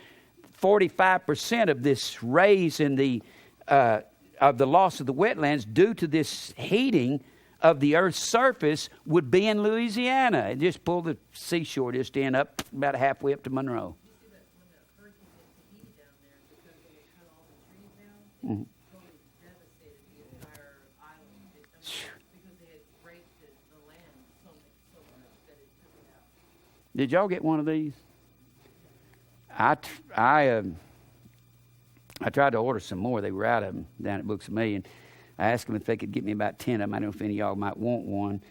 45% of this raise in the of the loss of the wetlands due to this heating of the Earth's surface would be in Louisiana. And just pull the seashore just in up about halfway up to Monroe. You see that when the hurricane hit the heat down there, because when they cut all the trees down, it totally devastated the entire island. Because they had raked the land so much that it took it out. Did y'all get one of these? I tried to order some more. They were out of them down at Books A Million. I asked them if they could get me about 10 of them. I don't know if any of y'all might want one,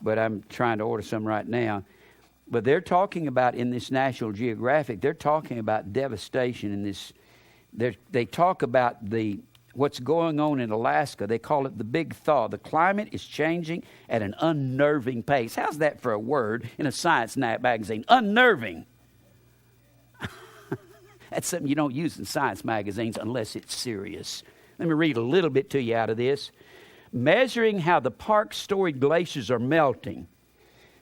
but I'm trying to order some right now. But they're talking about, in this National Geographic, they're talking about devastation in this. They talk about what's going on in Alaska. They call it the big thaw. The climate is changing at an unnerving pace. How's that for a word in a science magazine? Unnerving. That's something you don't use in science magazines unless it's serious. Let me read a little bit to you out of this. Measuring how the park's storied glaciers are melting.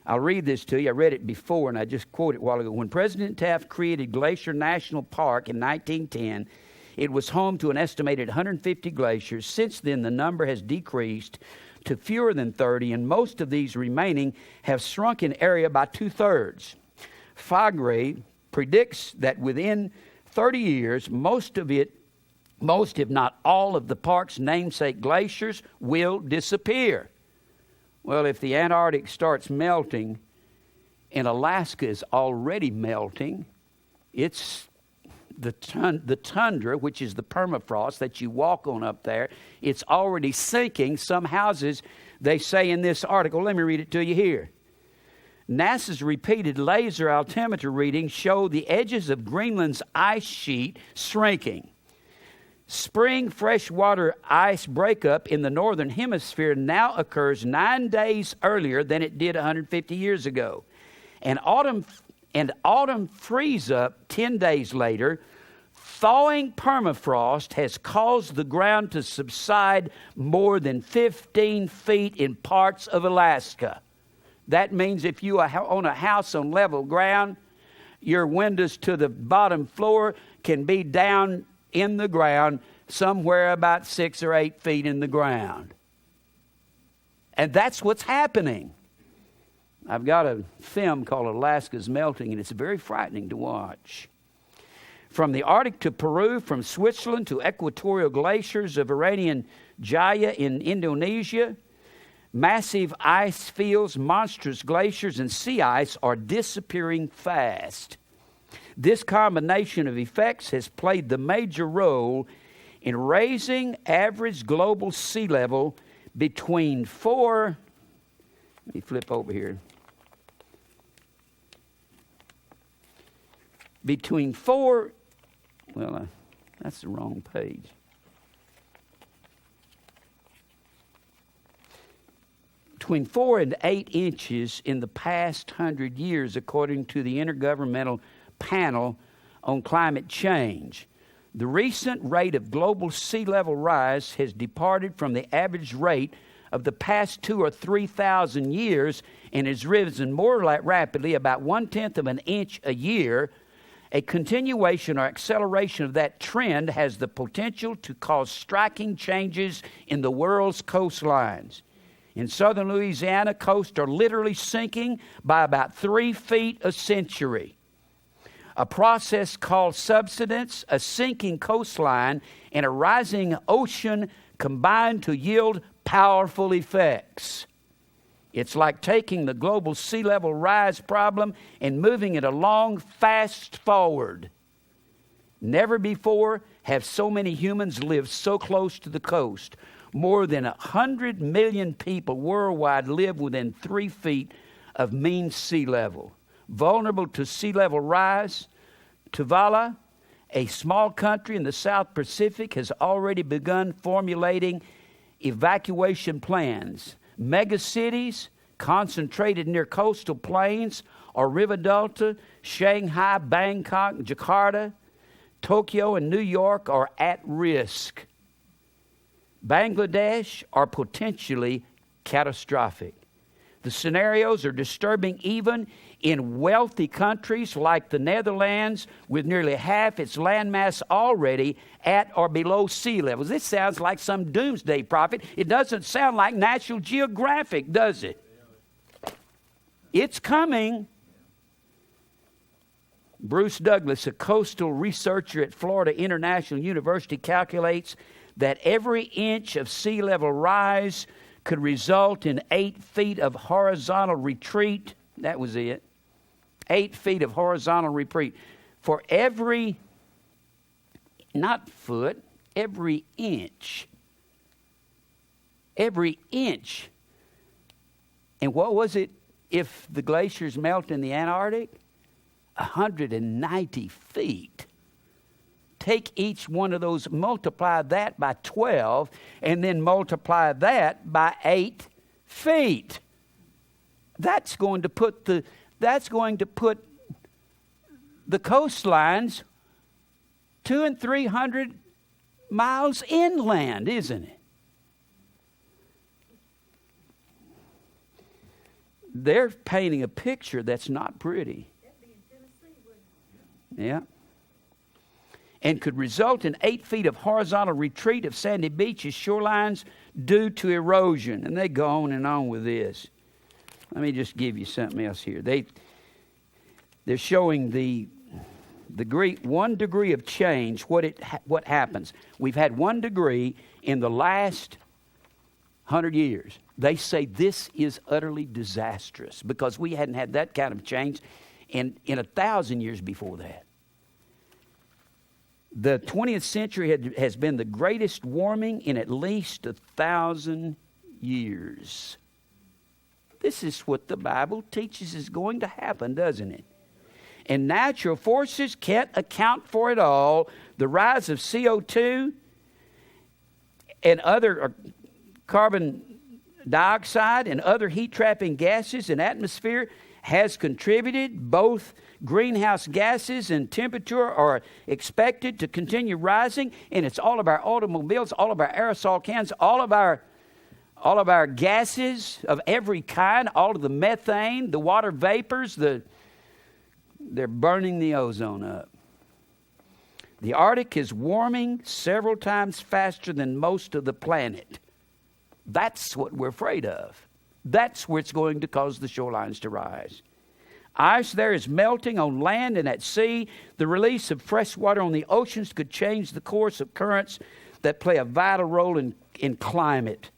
I'll read this to you. I read it before, and I just quoted it a while ago. When President Taft created Glacier National Park in 1910, it was home to an estimated 150 glaciers. Since then, the number has decreased to fewer than 30, and most of these remaining have shrunk in area by 2/3. Faegre predicts that within 30 years, most, if not all, of the park's namesake glaciers will disappear. Well, if the Antarctic starts melting and Alaska is already melting, the tundra, which is the permafrost that you walk on up there, it's already sinking. Some houses, they say in this article, let me read it to you here. NASA's repeated laser altimeter readings show the edges of Greenland's ice sheet shrinking. Spring freshwater ice breakup in the northern hemisphere now occurs 9 days earlier than it did 150 years ago. And autumn freeze up 10 days later. Thawing permafrost has caused the ground to subside more than 15 feet in parts of Alaska. That means if you are on a house on level ground, your windows to the bottom floor can be down in the ground somewhere about 6 or 8 feet in the ground. And that's what's happening. I've got a film called Alaska's Melting, and it's very frightening to watch. From the Arctic to Peru, from Switzerland to equatorial glaciers of Iranian Jaya in Indonesia, massive ice fields, monstrous glaciers, and sea ice are disappearing fast. This combination of effects has played the major role in raising average global sea level between 4, let me flip over here, between 4, that's the wrong page. Between 4 and 8 inches in the past 100 years, according to the Intergovernmental Panel on Climate Change. The recent rate of global sea level rise has departed from the average rate of the past 2,000 or 3,000 years and has risen more rapidly, about 1/10 of an inch a year. A continuation or acceleration of that trend has the potential to cause striking changes in the world's coastlines. In southern Louisiana, coasts are literally sinking by about 3 feet a century. A process called subsidence, a sinking coastline, and a rising ocean combine to yield powerful effects. It's like taking the global sea level rise problem and moving it along fast forward. Never before have so many humans lived so close to the coast. More than 100 million people worldwide live within 3 feet of mean sea level. Vulnerable to sea level rise, Tuvalu, a small country in the South Pacific, has already begun formulating evacuation plans. Megacities concentrated near coastal plains or river delta, Shanghai, Bangkok, Jakarta, Tokyo, and New York are at risk. Bangladesh are potentially catastrophic. The scenarios are disturbing even in wealthy countries like the Netherlands, with nearly half its landmass already at or below sea levels. This sounds like some doomsday prophet. It doesn't sound like National Geographic, does it? It's coming. Bruce Douglas, a coastal researcher at Florida International University, calculates that every inch of sea level rise could result in 8 feet of horizontal retreat. That was it. 8 feet of horizontal retreat. For every, not foot, every inch. Every inch. And what was it if the glaciers melt in the Antarctic? 190 feet. Take each one of those, multiply that by 12, and then multiply that by 8 feet. That's going to put the coastlines 200 and 300 miles inland, isn't it? They're painting a picture that's not pretty. That'd be in Tennessee, wouldn't it? Yeah. And could result in 8 feet of horizontal retreat of sandy beaches, shorelines due to erosion. And they go on and on with this. Let me just give you something else here. They're showing the 1 degree of change, what happens. We've had 1 degree in the last 100 years. They say this is utterly disastrous because we hadn't had that kind of change in 1,000 years before that. The 20th century has been the greatest warming in at least 1,000 years. This is what the Bible teaches is going to happen, doesn't it? And natural forces can't account for it all. The rise of CO2 and other carbon dioxide and other heat-trapping gases in atmosphere has contributed. Both greenhouse gases and temperature are expected to continue rising, and it's all of our automobiles, all of our aerosol cans, all of our gases of every kind, all of the methane, the water vapors, they're burning the ozone up. The Arctic is warming several times faster than most of the planet. That's what we're afraid of. That's where it's going to cause the shorelines to rise. Ice there is melting on land and at sea. The release of fresh water on the oceans could change the course of currents that play a vital role in climate.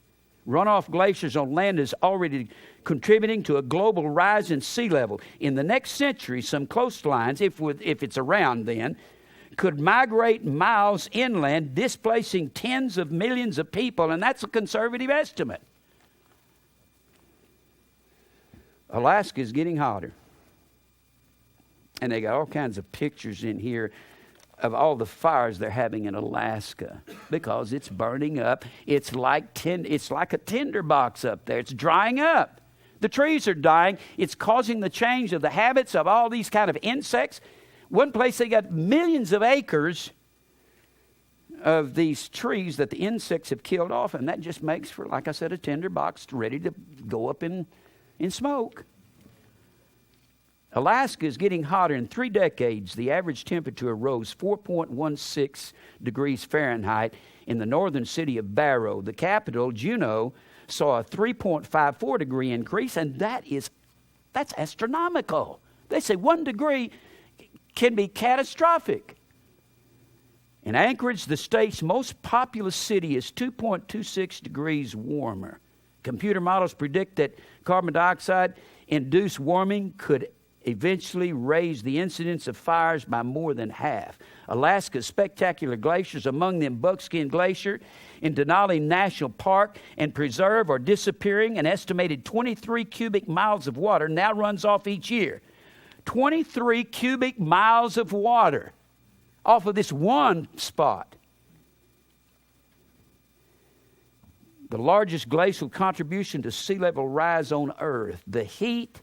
Runoff glaciers on land is already contributing to a global rise in sea level. In the next century, some coastlines, if it's around then, could migrate miles inland, displacing tens of millions of people, and that's a conservative estimate. Alaska is getting hotter. And they got all kinds of pictures in here of all the fires they're having in Alaska because it's burning up. It's like a tinderbox up there. It's drying up. The trees are dying. It's causing the change of the habits of all these kind of insects. One place they got millions of acres of these trees that the insects have killed off, and that just makes for, like I said, a tinderbox ready to go up in smoke. Alaska is getting hotter. In 3 decades, the average temperature rose 4.16 degrees Fahrenheit in the northern city of Barrow. The capital, Juneau, saw a 3.54 degree increase, and that's astronomical. They say 1 degree can be catastrophic. In Anchorage, the state's most populous city, is 2.26 degrees warmer. Computer models predict that carbon dioxide-induced warming could eventually raise the incidence of fires by more than half. Alaska's spectacular glaciers, among them Buckskin Glacier in Denali National Park and Preserve, are disappearing. An estimated 23 cubic miles of water now runs off each year. 23 cubic miles of water off of this one spot. The largest glacial contribution to sea level rise on Earth. The heat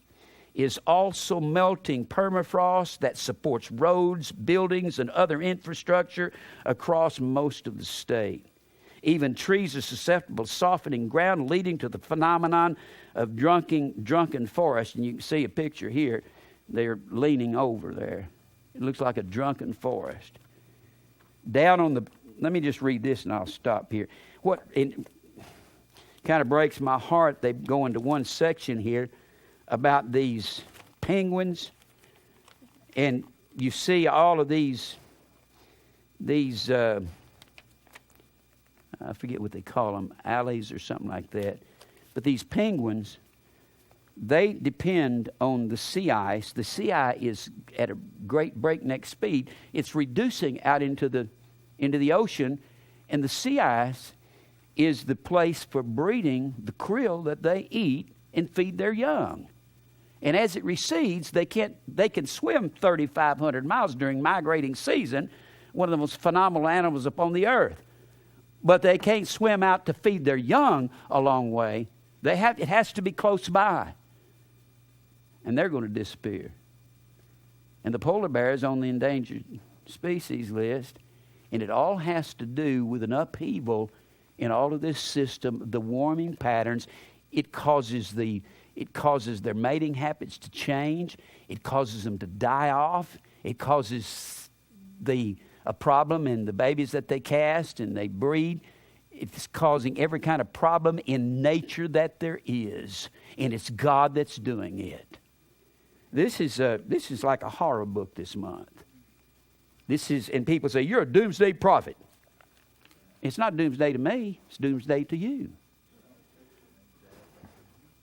is also melting permafrost that supports roads, buildings, and other infrastructure across most of the state. Even trees are susceptible to softening ground, leading to the phenomenon of drunken forest. And you can see a picture here. They're leaning over there. It looks like a drunken forest. Let me just read this and I'll stop here. It kind of breaks my heart. They go into one section here about these penguins, and you see all of these I forget what they call them, alleys or something like that, but these penguins, they depend on the sea ice. The sea ice is at a great breakneck speed. It's reducing out into the ocean, and the sea ice is the place for breeding the krill that they eat and feed their young. And as it recedes, they can swim 3,500 miles during migrating season, one of the most phenomenal animals upon the earth. But they can't swim out to feed their young a long way. It has to be close by. And they're going to disappear. And the polar bear is on the endangered species list. And it all has to do with an upheaval in all of this system, the warming patterns. It causes their mating habits to change. It causes them to die off. It causes a problem in the babies that they cast and they breed. It's causing every kind of problem in nature that there is. And it's God that's doing it. This is like a horror book this month. And people say, you're a doomsday prophet. It's not doomsday to me. It's doomsday to you.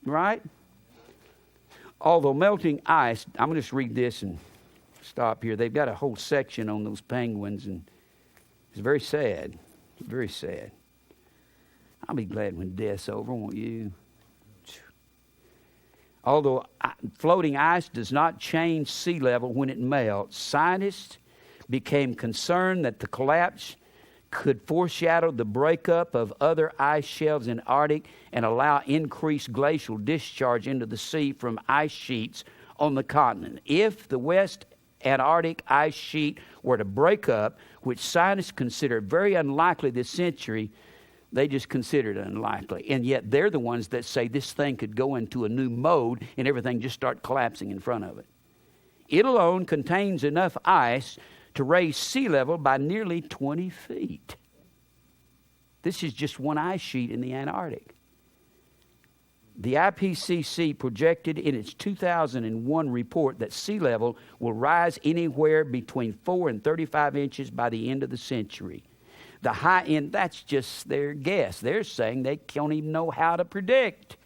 Right? Although melting ice, I'm going to just read this and stop here. They've got a whole section on those penguins, and It's very sad. Very sad. I'll be glad when death's over, won't you? Although floating ice does not change sea level when it melts, scientists became concerned that the collapse could foreshadow the breakup of other ice shelves in Arctic and allow increased glacial discharge into the sea from ice sheets on the continent. If the West Antarctic ice sheet were to break up, which scientists consider very unlikely this century, they just consider it unlikely. And yet they're the ones that say this thing could go into a new mode and everything just start collapsing in front of it. It alone contains enough ice to raise sea level by nearly 20 feet. This is just one ice sheet in the Antarctic. The IPCC projected in its 2001 report that sea level will rise anywhere between 4 and 35 inches by the end of the century. The high end, that's just their guess. They're saying they don't even know how to predict.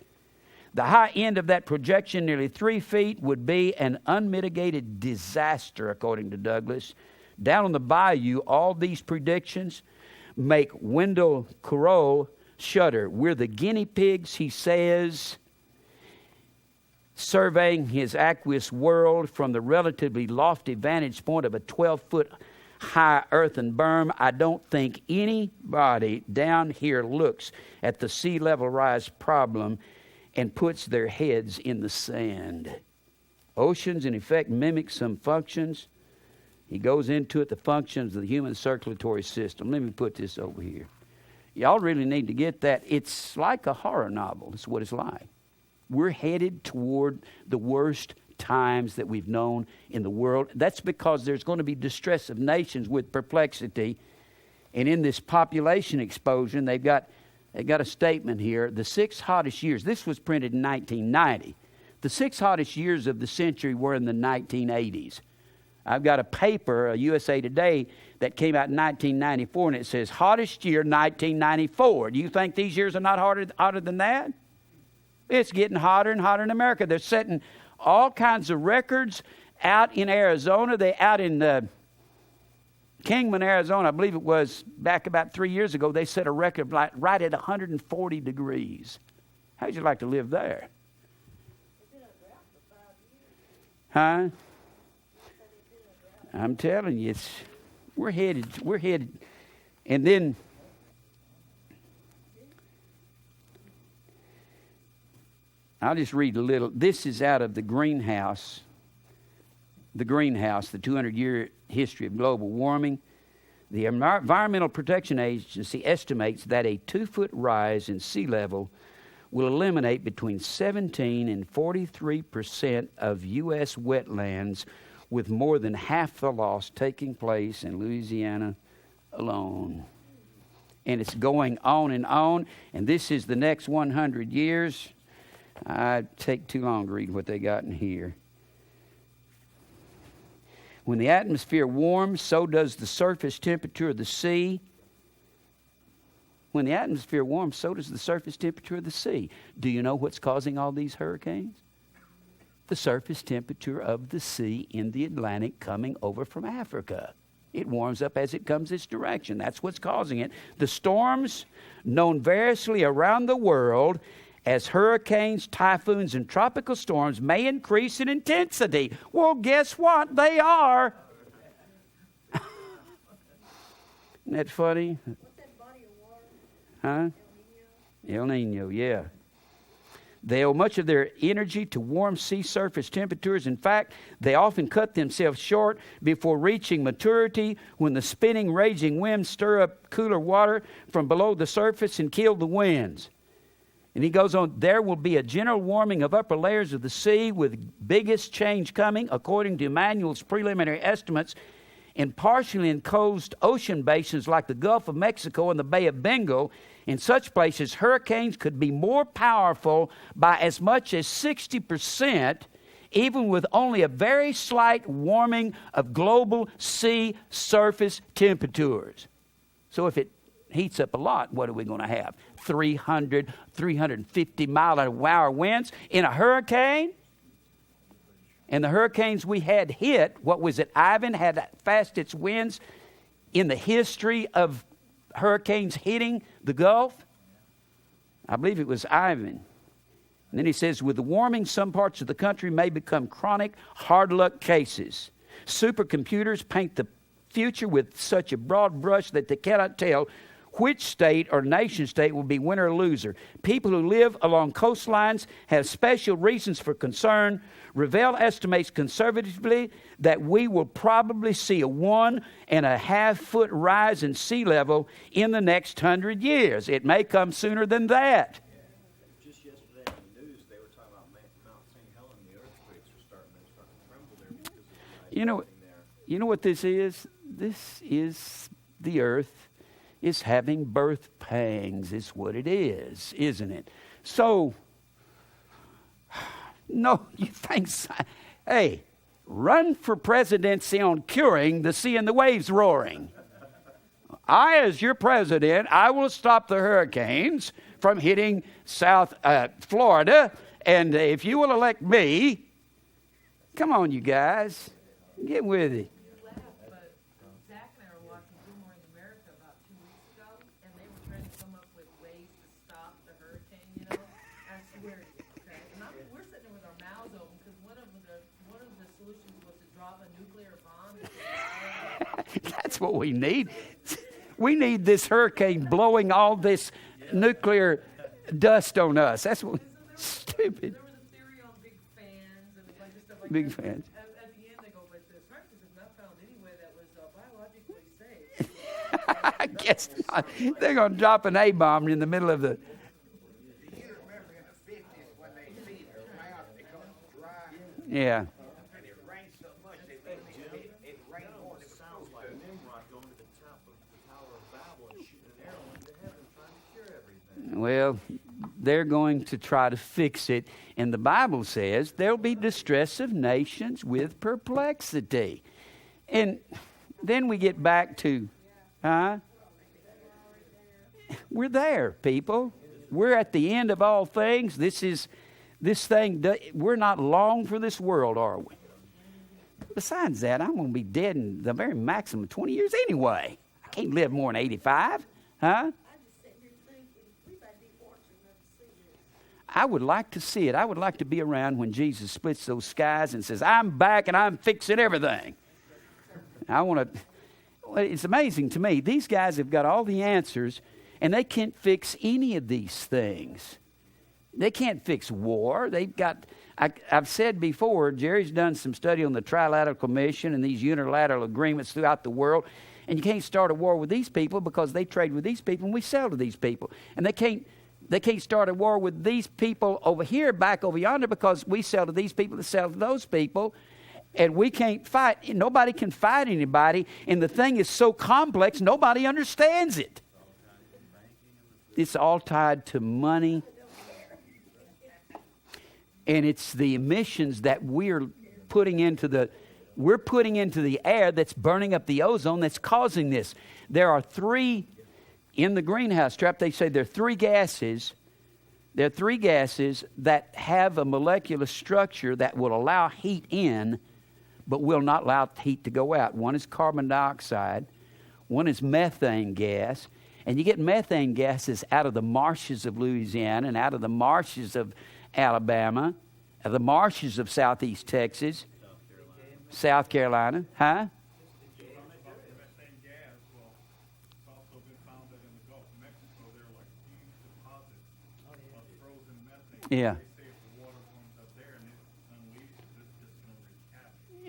The high end of that projection, nearly 3 feet, would be an unmitigated disaster, according to Douglas. Down on the bayou, all these predictions make Wendell Corot shudder. We're the guinea pigs, he says, surveying his aqueous world from the relatively lofty vantage point of a 12-foot high earthen berm. I don't think anybody down here looks at the sea level rise problem and puts their heads in the sand. Oceans, in effect, mimic some functions. He goes into it, the functions of the human circulatory system. Let me put this over here. Y'all really need to get that. It's like a horror novel. That's what it's like. We're headed toward the worst times that we've known in the world. That's because there's going to be distress of nations with perplexity. And in this population explosion, they've got a statement here. The 6 hottest years, this was printed in 1990. The 6 hottest years of the century were in the 1980s. I've got a paper, a USA Today, that came out in 1994, and it says, hottest year, 1994. Do you think these years are not hotter than that? It's getting hotter and hotter in America. They're setting all kinds of records out in Arizona. They're out in Kingman, Arizona. I believe it was back about 3 years ago. They set a record right at 140 degrees. How'd you like to live there? Huh? I'm telling you, we're headed. And then I'll just read a little. This is out of the Greenhouse, the 200-year history of global warming. The Environmental Protection Agency estimates that a 2-foot rise in sea level will eliminate between 17 and 43% of U.S. wetlands, with more than half the loss taking place in Louisiana alone. And it's going on, and this is the next 100 years. I'd take too long to read what they got in here. When the atmosphere warms, so does the surface temperature of the sea. When the atmosphere warms, so does the surface temperature of the sea. Do you know what's causing all these hurricanes? The surface temperature of the sea in the Atlantic coming over from Africa. It warms up as it comes this direction. That's what's causing it. The storms, known variously around the world as hurricanes, typhoons, and tropical storms, may increase in intensity. Well, guess what? They are. Isn't that funny? What's that body of water? Huh? El Nino, yeah. They owe much of their energy to warm sea surface temperatures. In fact, they often cut themselves short before reaching maturity when the spinning, raging winds stir up cooler water from below the surface and kill the winds. And he goes on, there will be a general warming of upper layers of the sea, with biggest change coming, according to Emmanuel's preliminary estimates, in partially enclosed ocean basins like the Gulf of Mexico and the Bay of Bengal. In such places, hurricanes could be more powerful by as much as 60%, even with only a very slight warming of global sea surface temperatures. So if it heats up a lot, what are we going to have? 300, 350 mile-an-hour winds in a hurricane? And the hurricanes we had hit, what was it? Ivan had fastest winds in the history of hurricanes hitting the Gulf? I believe it was Ivan. And then he says, with the warming, some parts of the country may become chronic hard luck cases. Supercomputers paint the future with such a broad brush that they cannot tell which state or nation state will be winner or loser. People who live along coastlines have special reasons for concern. Revell estimates conservatively that we will probably see a 1.5 foot rise in sea level in the next 100 years. It may come sooner than that. Just yesterday in the news, they were talking about Mount St. Helens. The earthquakes are starting to tremble there because of the ice melting there. You know what this is? This is the earth is having birth pangs, is what it is, isn't it? So, no, you think, hey, run for presidency on curing the sea and the waves roaring. I, as your president, I will stop the hurricanes from hitting South Florida, and if you will elect me, come on, you guys, get with it. That's what we need. We need this hurricane blowing all this nuclear dust on us. That's what stupid. There was a theory on big fans and a bunch of stuff like big that. Fans. At the end, they go, but the scientists have not found any way that was biologically safe. I guess not. They're going to drop an A-bomb in the middle of the... You remember in the 50s when they see the ground becomes dry Yeah. and it rains so much it rains more than it Sounds like Nimrod going to the top of the Tower of Babel and shooting an arrow into heaven trying to cure everything. Well, they're going to try to fix it. And the Bible says there'll be distress of nations with perplexity. And then we get back to, we're there, people. We're at the end of all things. We're not long for this world, are we? Besides that, I'm going to be dead in the very maximum of 20 years anyway. I can't live more than 85, huh? I would like to see it. I would like to be around when Jesus splits those skies and says, I'm back and I'm fixing everything. I want to... Well, it's amazing to me. These guys have got all the answers, and they can't fix any of these things. They can't fix war. They've got... I've said before, Jerry's done some study on the Trilateral Commission and these unilateral agreements throughout the world, and you can't start a war with these people because they trade with these people and we sell to these people. And they can't start a war with these people over here, back over yonder, because we sell to these people that sell to those people. And we can't fight. Nobody can fight anybody. And the thing is so complex, nobody understands it. It's all tied to money. And it's the emissions that we're putting into the air that's burning up the ozone that's causing this. There are three... In the greenhouse trap, they say there are three gases. There are three gases that have a molecular structure that will allow heat in, but will not allow heat to go out. One is carbon dioxide. One is methane gas. And you get methane gases out of the marshes of Louisiana and out of the marshes of Alabama, of the marshes of southeast Texas, South Carolina. Huh? Yeah.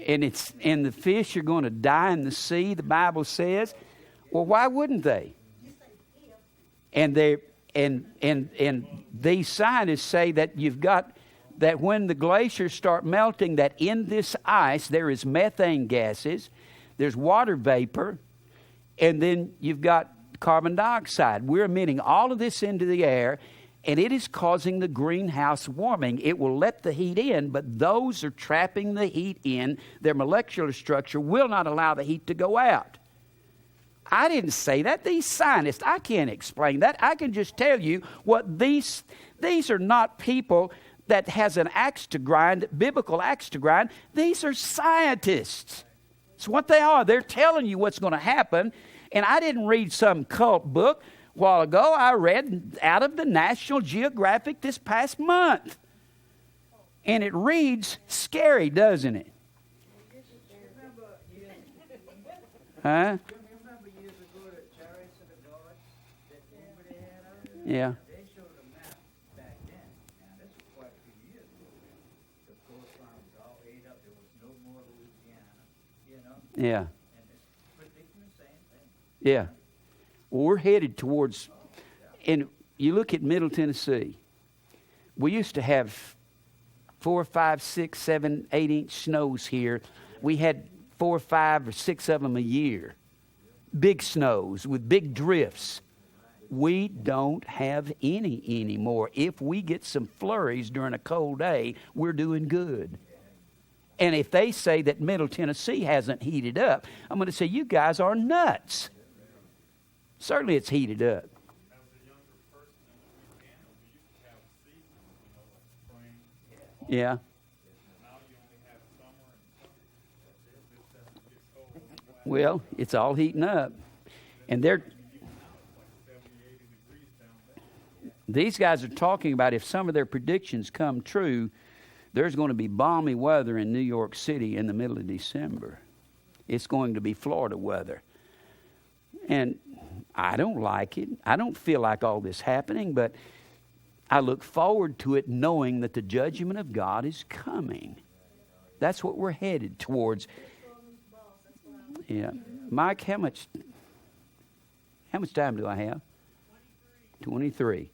And the fish are going to die in the sea, the Bible says. Well, why wouldn't they? And these scientists say that you've got that when the glaciers start melting, that in this ice there is methane gases, there's water vapor, and then you've got carbon dioxide. We're emitting all of this into the air, and it is causing the greenhouse warming. It will let the heat in, but those are trapping the heat in. Their molecular structure will not allow the heat to go out. I didn't say that. These scientists, I can't explain that. I can just tell you what these are not people that has an axe to grind, biblical axe to grind. These are scientists. It's what they are. They're telling you what's going to happen. And I didn't read some cult book a while ago. I read out of the National Geographic this past month. And it reads scary, doesn't it? Huh? Remember years ago the chariots of the gods, that movie they had out there? Yeah. They showed a map back then. Now, this was quite a few years ago. The coastline was all ate up. There was no more Louisiana, you know? Yeah. And it's predicting the same thing. Yeah. Well, we're headed towards, and you look at Middle Tennessee. We used to have 4, 5, 6, 7, 8-inch snows here. We had 4, 5, or 6 of them a year. Big snows with big drifts. We don't have any anymore. If we get some flurries during a cold day, we're doing good. And if they say that Middle Tennessee hasn't heated up, I'm going to say, you guys are nuts. Certainly it's heated up. As a younger person in Louisiana, we used to have seasons, like spring, Yeah. now you only have summer and summer. That's it. This gets cold. Well, it's all heating up. And they're... Like 70, 80 degrees down there. These guys are talking about if some of their predictions come true, there's going to be balmy weather in New York City in the middle of December. It's going to be Florida weather. And I don't like it. I don't feel like all this happening, but I look forward to it knowing that the judgment of God is coming. That's what we're headed towards. Yeah. Mike, how much time do I have? 23.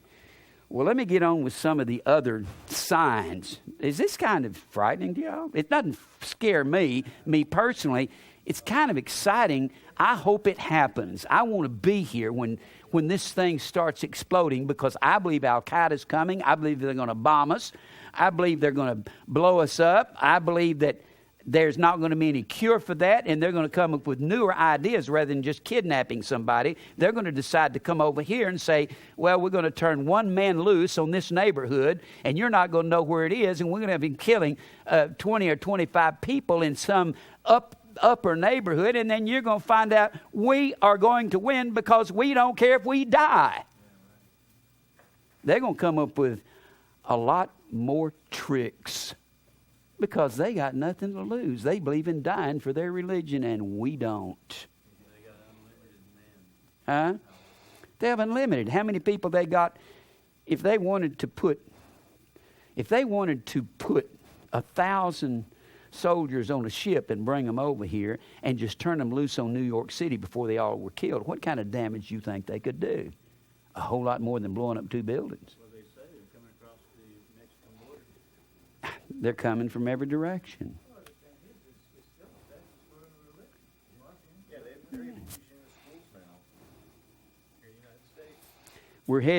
Well, let me get on with some of the other signs. Is this kind of frightening to y'all? It doesn't scare me personally. It's kind of exciting. I hope it happens. I want to be here when this thing starts exploding, because I believe Al-Qaeda's coming. I believe they're going to bomb us. I believe they're going to blow us up. I believe that there's not going to be any cure for that, and they're going to come up with newer ideas rather than just kidnapping somebody. They're going to decide to come over here and say, well, we're going to turn one man loose on this neighborhood, and you're not going to know where it is, and we're going to have him killing 20 or 25 people in some upper neighborhood, and then you're going to find out we are going to win because we don't care if we die. They're going to come up with a lot more tricks because they got nothing to lose. They believe in dying for their religion, and we don't. They got unlimited men. Huh? They have unlimited. How many people they got? If they wanted to put 1,000 soldiers on a ship and bring them over here and just turn them loose on New York City before they all were killed, what kind of damage do you think they could do? A whole lot more than blowing up 2 buildings. Well, they say they're coming across the Mexican border. They're coming from every direction. Yeah, they're even teaching in schools now here in the United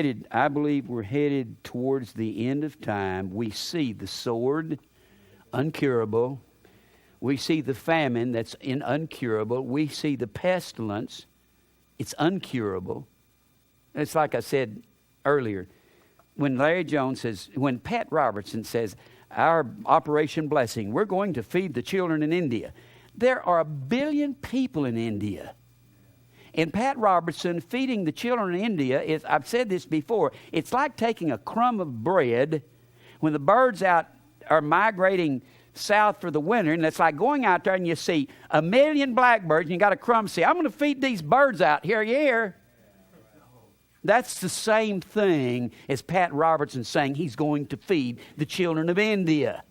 States. I believe we're headed towards the end of time. We see the sword, uncurable. We see the famine, that's uncurable. We see the pestilence, it's uncurable. It's like I said earlier, when when Pat Robertson says, our Operation Blessing, we're going to feed the children in India. There are 1 billion people in India. And Pat Robertson feeding the children in India, I've said this before, it's like taking a crumb of bread when the birds out are migrating south for the winter, and it's like going out there and you see 1 million blackbirds and you got a crumb. Say, I'm going to feed these birds out here. That's the same thing as Pat Robertson saying he's going to feed the children of India.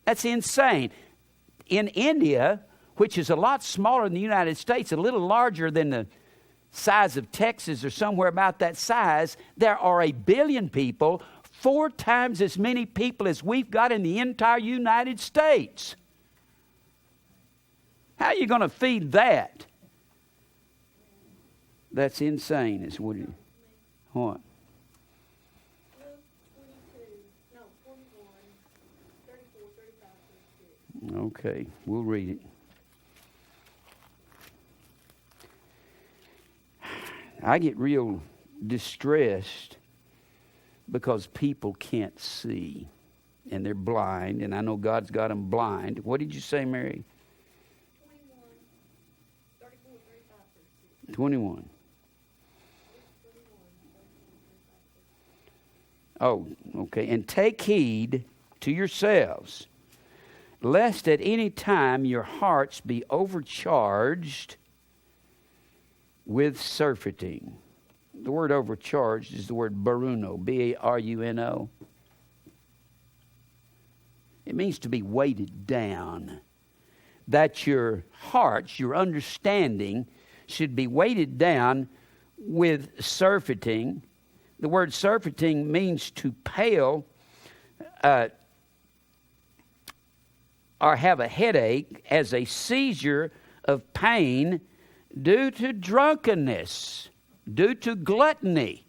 That's insane. In India, which is a lot smaller than the United States, a little larger than the size of Texas or somewhere about that size, there are 1 billion people, 4 times as many people as we've got in the entire United States. How are you going to feed that? That's insane. Is what? What? Luke 41, 34, 35, 36. Okay, we'll read it. I get real distressed because people can't see and they're blind, and I know God's got them blind. What did you say, Mary? 21, 21. Oh, okay. And take heed to yourselves, lest at any time your hearts be overcharged with surfeiting. The word overcharged is the word baruno, B-A-R-U-N-O. It means to be weighted down. That your hearts, your understanding, should be weighted down with surfeiting. The word surfeiting means to pale or have a headache as a seizure of pain due to drunkenness, due to gluttony.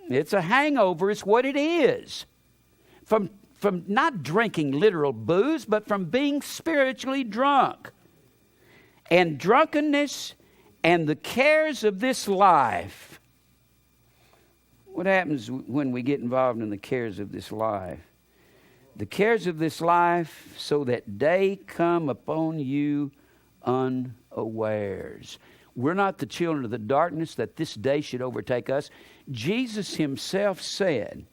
It's a hangover, it's what it is. From not drinking literal booze, but from being spiritually drunk. And drunkenness and the cares of this life. What happens when we get involved in the cares of this life? The cares of this life, so that day come upon you unawares. We're not the children of the darkness, that this day should overtake us. Jesus himself said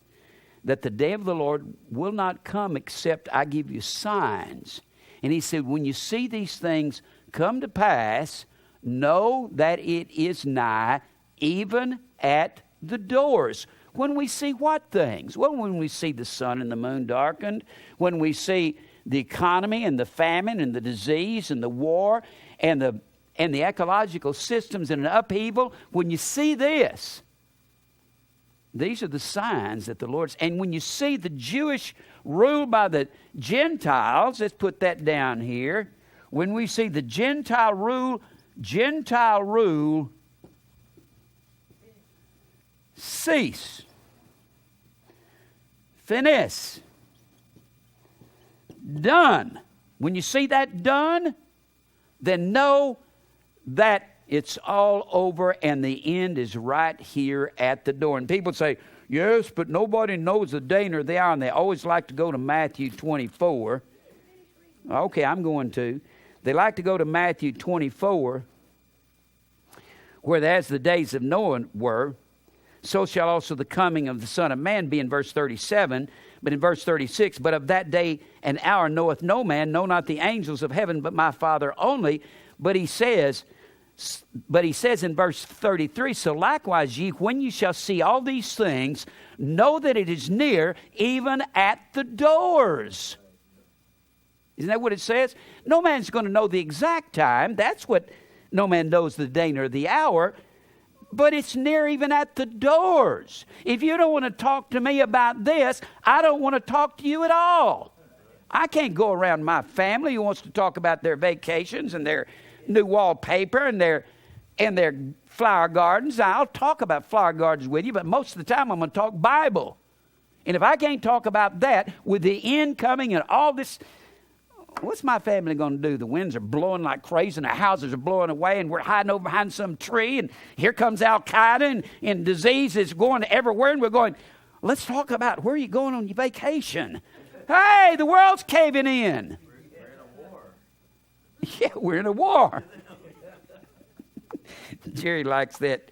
that the day of the Lord will not come except I give you signs. And he said, when you see these things come to pass, know that it is nigh, even at the doors. When we see what things? Well, when we see the sun and the moon darkened, when we see the economy and the famine and the disease and the war and the ecological systems in an upheaval, when you see this, these are the signs that the Lord's... And when you see the Jewish rule by the Gentiles, let's put that down here. When we see the Gentile rule, cease. Finis. Done. When you see that done, then know that it's all over and the end is right here at the door. And people say, yes, but nobody knows the day nor the hour, and they always like to go to Matthew 24. Okay, I'm going to. They like to go to Matthew 24, where as the days of Noah were, so shall also the coming of the Son of Man be, in verse 37. But in verse 36, but of that day and hour knoweth no man, no, not the angels of heaven, but my Father only. But he says in verse 33, so likewise ye, when you shall see all these things, know that it is near, even at the doors. Isn't that what it says? No man's going to know the exact time. That's what no man knows, the day nor the hour. But it's near, even at the doors. If you don't want to talk to me about this, I don't want to talk to you at all. I can't go around my family who wants to talk about their vacations and their new wallpaper and their flower gardens. I'll talk about flower gardens with you, but most of the time I'm going to talk Bible. And if I can't talk about that with the end coming and all this, what's my family going to do? The winds are blowing like crazy and the houses are blowing away and we're hiding over behind some tree and here comes Al-Qaeda and disease is going everywhere and we're going, let's talk about where are you going on your vacation? Hey, the world's caving in. We're in a war. Yeah, we're in a war. Jerry likes that.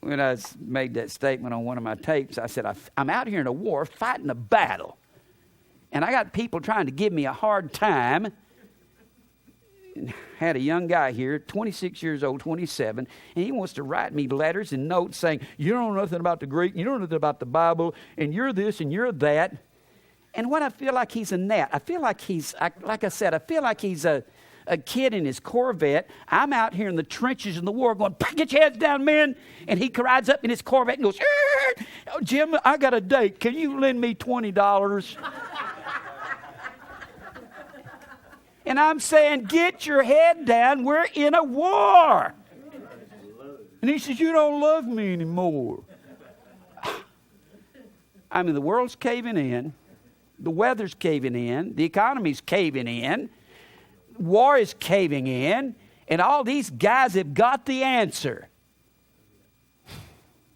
When I made that statement on one of my tapes, I said, I'm out here in a war fighting a battle. And I got people trying to give me a hard time. Had a young guy here, 26 years old, 27, and he wants to write me letters and notes saying, you don't know nothing about the Greek, you don't know nothing about the Bible, and you're this and you're that. And what I feel like he's a gnat. I feel like like I said, I feel like he's a kid in his Corvette. I'm out here in the trenches in the war going, get your heads down, men. And he rides up in his Corvette and goes, oh, Jim, I got a date. Can you lend me $20? And I'm saying, get your head down. We're in a war. And he says, you don't love me anymore. I mean, the world's caving in. The weather's caving in. The economy's caving in. War is caving in. And all these guys have got the answer.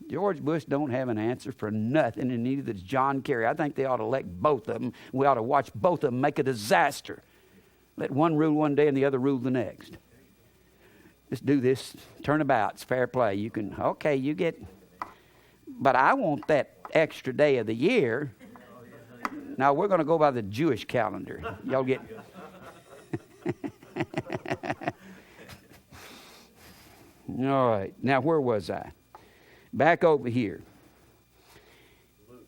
George Bush don't have an answer for nothing, and neither does John Kerry. I think they ought to elect both of them. We ought to watch both of them make a disaster. Let one rule one day and the other rule the next. let's do this, turnabout, it's fair play. You can, okay, you get, but I want that extra day of the year. Now, we're going to go by the Jewish calendar. Y'all get... All right. Now, where was I? Back over here.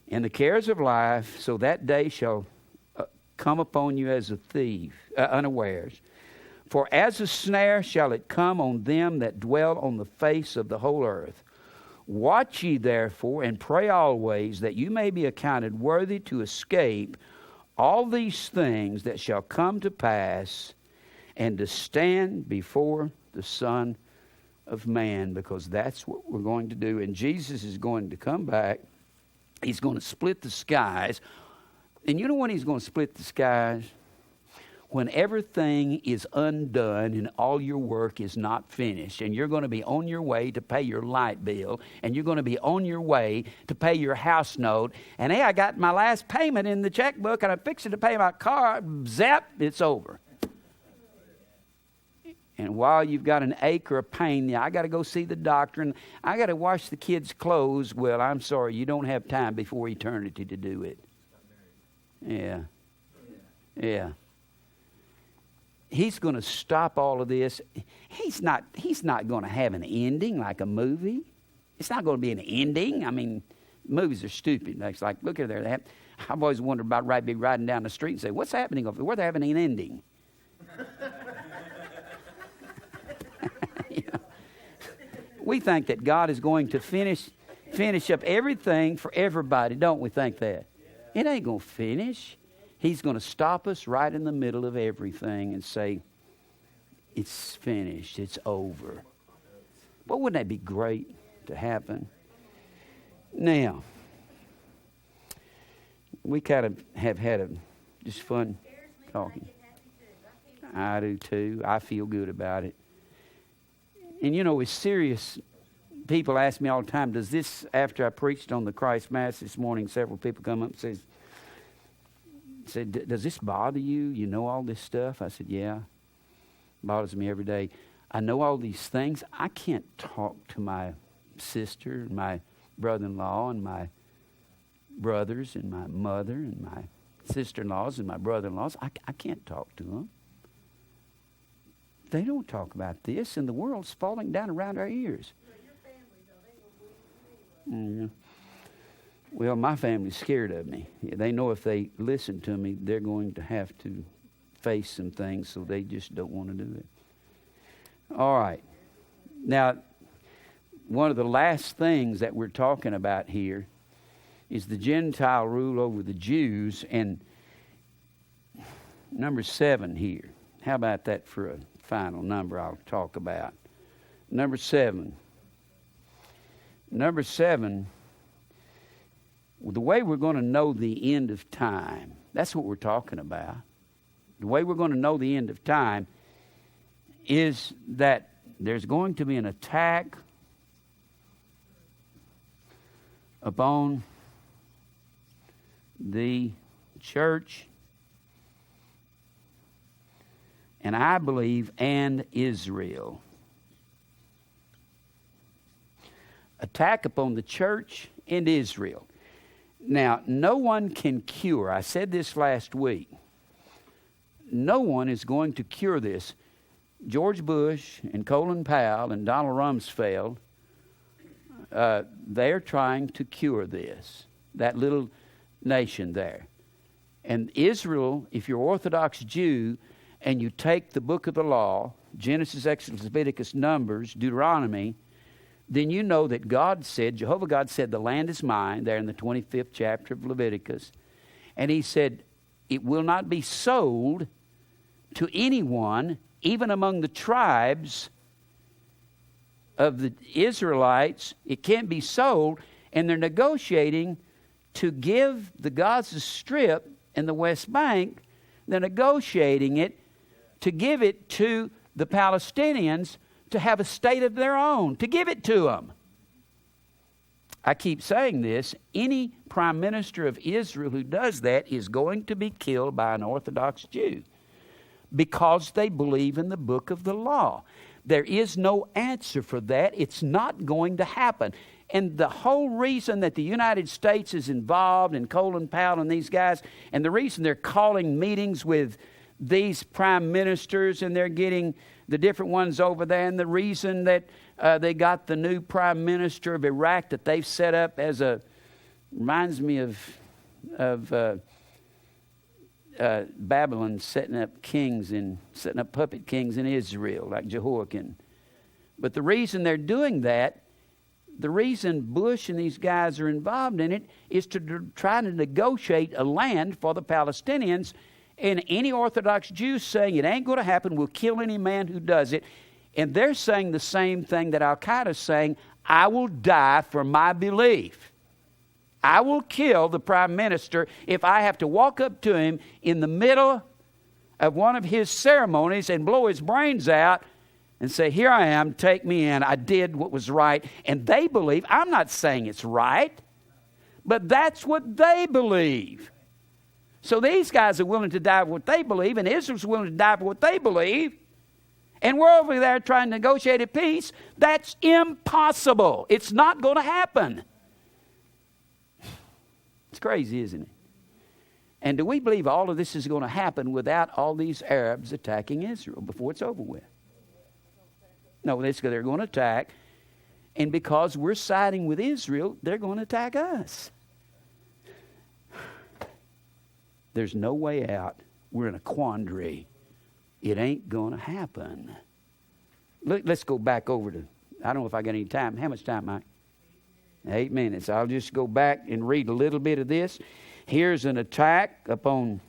And the cares of life, so that day shall come upon you as a thief, unawares. For as a snare shall it come on them that dwell on the face of the whole earth. Watch ye therefore, and pray always, that you may be accounted worthy to escape all these things that shall come to pass, and to stand before the Son of Man, because that's what we're going to do. And Jesus is going to come back. He's going to split the skies. And you know when he's going to split the skies? When everything is undone and all your work is not finished, and you're going to be on your way to pay your light bill, and you're going to be on your way to pay your house note, and hey, I got my last payment in the checkbook, and I'm fixing to pay my car, zap, it's over. And while you've got an ache or a pain, I got to go see the doctor, and I got to wash the kids' clothes. Well, I'm sorry, you don't have time before eternity to do it. Yeah. Yeah. He's going to stop all of this. He's not going to have an ending like a movie. It's not going to be an ending. I mean, movies are stupid. It's like, look at there. I've always wondered about riding down the street and say, what's happening over there? Where they're having an ending? You know, we think that God is going to finish up everything for everybody. Don't we think that? It ain't going to finish. He's going to stop us right in the middle of everything and say, it's finished, it's over. Well, wouldn't that be great to happen? Now, we kind of have had just fun talking. I do too. I feel good about it. And you know, it's serious. People ask me all the time, does this, after I preached on the Christ Mass this morning, several people come up and said, does this bother you? You know all this stuff? I said, yeah. It bothers me every day. I know all these things. I can't talk to my sister, my brother-in-law, and my brothers, and my mother, and my sister-in-laws, and my brother-in-laws. I can't talk to them. They don't talk about this, and the world's falling down around our ears. Yeah. Well, my family's scared of me. They know if they listen to me, they're going to have to face some things, so they just don't want to do it. All right. Now, one of the last things that we're talking about here is the Gentile rule over the Jews, and number 7 here. How about that for a final number I'll talk about? Number 7. Number 7, the way we're going to know the end of time, that's what we're talking about. The way we're going to know the end of time is that there's going to be an attack upon the church, and I believe, and Israel. Attack upon the church and Israel. Now, no one can cure. I said this last week. No one is going to cure this. George Bush and Colin Powell and Donald Rumsfeld, they're trying to cure this. That little nation there. And Israel, if you're Orthodox Jew, and you take the book of the law, Genesis, Exodus, Leviticus, Numbers, Deuteronomy, then you know that God said, Jehovah God said, the land is mine, there in the 25th chapter of Leviticus. And he said, it will not be sold to anyone, even among the tribes of the Israelites. It can't be sold. And they're negotiating to give the Gaza Strip and the West Bank, they're negotiating it to give it to the Palestinians to have a state of their own, to give it to them. I keep saying this. Any prime minister of Israel who does that is going to be killed by an Orthodox Jew because they believe in the book of the law. There is no answer for that. It's not going to happen. And the whole reason that the United States is involved, and Colin Powell and these guys, and the reason they're calling meetings with these prime ministers and they're getting the different ones over there, and the reason that they got the new prime minister of Iraq that they've set up as reminds me of Babylon setting up puppet kings in Israel, like Jehoiakim. But the reason they're doing that, the reason Bush and these guys are involved in it, is to try to negotiate a land for the Palestinians. And any Orthodox Jews saying it ain't going to happen, will kill any man who does it. And they're saying the same thing that Al-Qaeda is saying, I will die for my belief. I will kill the prime minister if I have to walk up to him in the middle of one of his ceremonies and blow his brains out and say, here I am, take me in. I did what was right. And they believe, I'm not saying it's right, but that's what they believe. So these guys are willing to die for what they believe, and Israel's willing to die for what they believe. And we're over there trying to negotiate a peace. That's impossible. It's not going to happen. It's crazy, isn't it? And do we believe all of this is going to happen without all these Arabs attacking Israel before it's over with? No, they're going to attack. And because we're siding with Israel, they're going to attack us. There's no way out. We're in a quandary. It ain't going to happen. Let's go back over to, I don't know if I got any time. How much time, Mike? 8 minutes. I'll just go back and read a little bit of this. Here's an attack upon...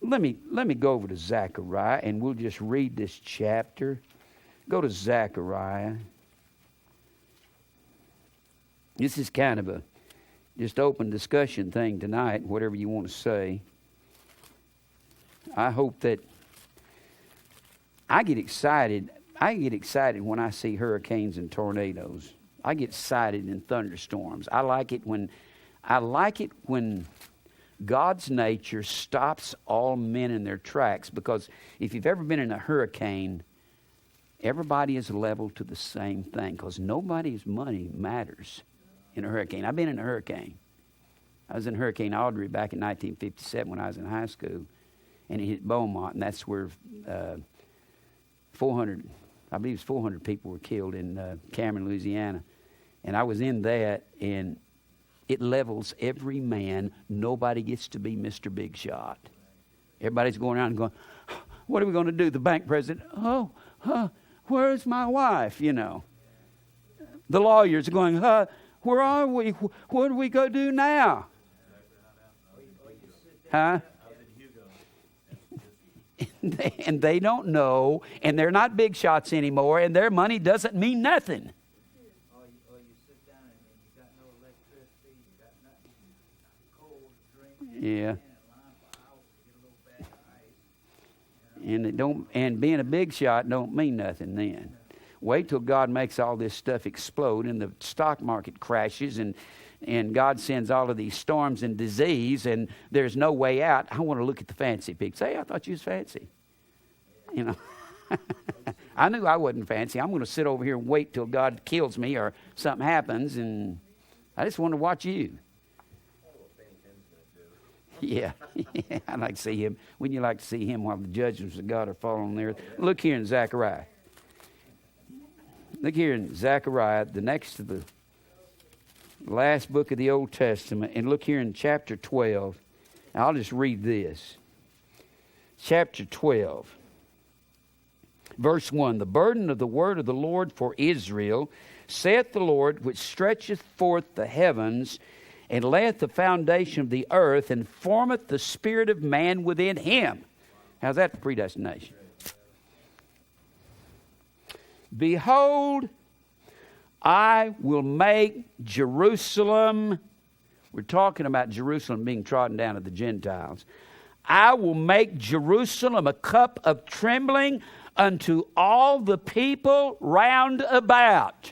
Let me go over to Zechariah, and we'll just read this chapter. Go to Zechariah. This is kind of a just open discussion thing tonight, whatever you want to say. I hope that I get excited when I see hurricanes and tornadoes. I get excited in thunderstorms. I like it when God's nature stops all men in their tracks, because if you've ever been in a hurricane, everybody is level to the same thing, because nobody's money matters in a hurricane. I've been in a hurricane. I was in Hurricane Audrey back in 1957 when I was in high school, and it hit Beaumont, and that's where 400 people were killed in Cameron, Louisiana. And I was in that, and it levels every man. Nobody gets to be Mr. Big Shot. Everybody's going around and going, what are we going to do? The bank president, where's my wife? You know. The lawyers are going, where are we? What do we go do now? Huh? And they don't know, and they're not big shots anymore, and their money doesn't mean nothing. Or you sit down and you got no electricity, you got nothing cold to drink. Yeah. You And being a big shot don't mean nothing then. Wait till God makes all this stuff explode and the stock market crashes and God sends all of these storms and disease and there's no way out. I want to look at the fancy people. Say, I thought you was fancy. You know. I knew I wasn't fancy. I'm going to sit over here and wait till God kills me or something happens, and I just want to watch you. Yeah. I'd like to see him. Wouldn't you like to see him while the judgments of God are falling on the earth? Look here in Zechariah. Look here in Zechariah, the next to the last book of the Old Testament, and look here in chapter 12. I'll just read this. Chapter 12. Verse 1, the burden of the word of the Lord for Israel, saith the Lord, which stretcheth forth the heavens, and layeth the foundation of the earth, and formeth the spirit of man within him. How's that for predestination? Behold, I will make Jerusalem, we're talking about Jerusalem being trodden down of the Gentiles. I will make Jerusalem a cup of trembling unto all the people round about.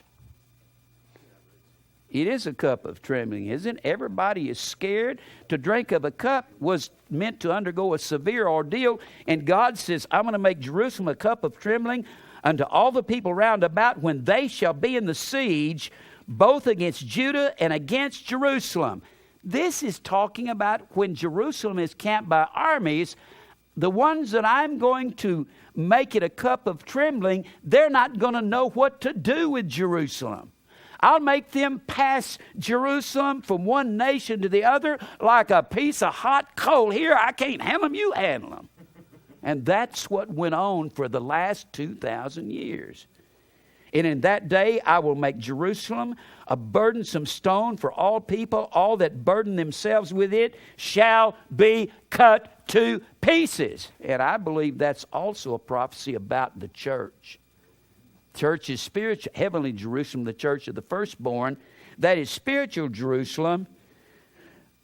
It is a cup of trembling, isn't it? Everybody is scared. To drink of a cup was meant to undergo a severe ordeal. And God says, I'm going to make Jerusalem a cup of trembling unto all the people round about when they shall be in the siege, both against Judah and against Jerusalem. This is talking about when Jerusalem is camped by armies. The ones that I'm going to make it a cup of trembling, they're not going to know what to do with Jerusalem. I'll make them pass Jerusalem from one nation to the other like a piece of hot coal. Here, I can't handle them, you handle them. And that's what went on for the last 2,000 years. And in that day I will make Jerusalem a burdensome stone for all people. All that burden themselves with it shall be cut to pieces. And I believe that's also a prophecy about the church. Church is spiritual, heavenly Jerusalem, the church of the firstborn. That is spiritual Jerusalem.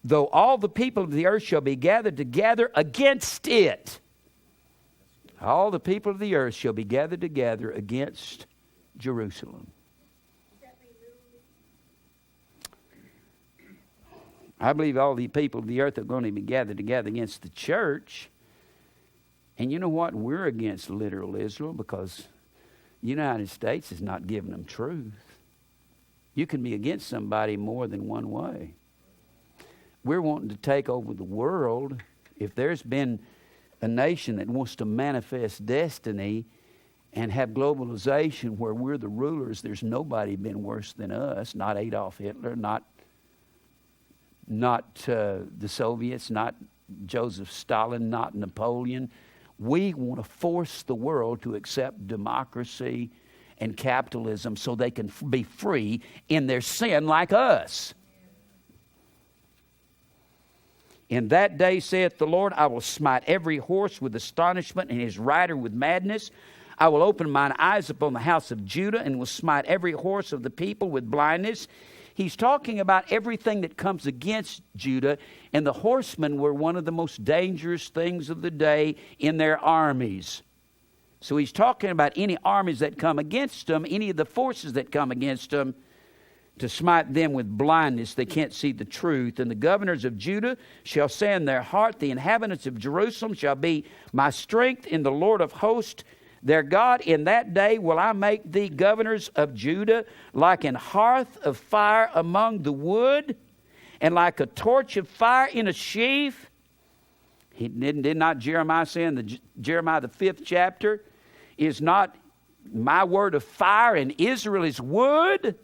Though all the people of the earth shall be gathered together against it. All the people of the earth shall be gathered together against Jerusalem. I believe all the people of the earth are going to be gathered together against the church. And you know what? We're against literal Israel because the United States is not giving them truth. You can be against somebody more than one way. We're wanting to take over the world. If there's been a nation that wants to manifest destiny and have globalization where we're the rulers, there's nobody been worse than us. Not Adolf Hitler, not the Soviets, not Joseph Stalin, not Napoleon. We want to force the world to accept democracy and capitalism so they can be free in their sin like us. In that day, saith the Lord, I will smite every horse with astonishment and his rider with madness. I will open mine eyes upon the house of Judah and will smite every horse of the people with blindness. He's talking about everything that comes against Judah, and the horsemen were one of the most dangerous things of the day in their armies. So he's talking about any armies that come against them, any of the forces that come against them, to smite them with blindness. They can't see the truth. And the governors of Judah shall say in their heart, the inhabitants of Jerusalem shall be my strength in the Lord of hosts, their God. In that day will I make thee governors of Judah like an hearth of fire among the wood, and like a torch of fire in a sheaf. Did not Jeremiah say in Jeremiah the 5th chapter, is not my word of fire and Israel is wood?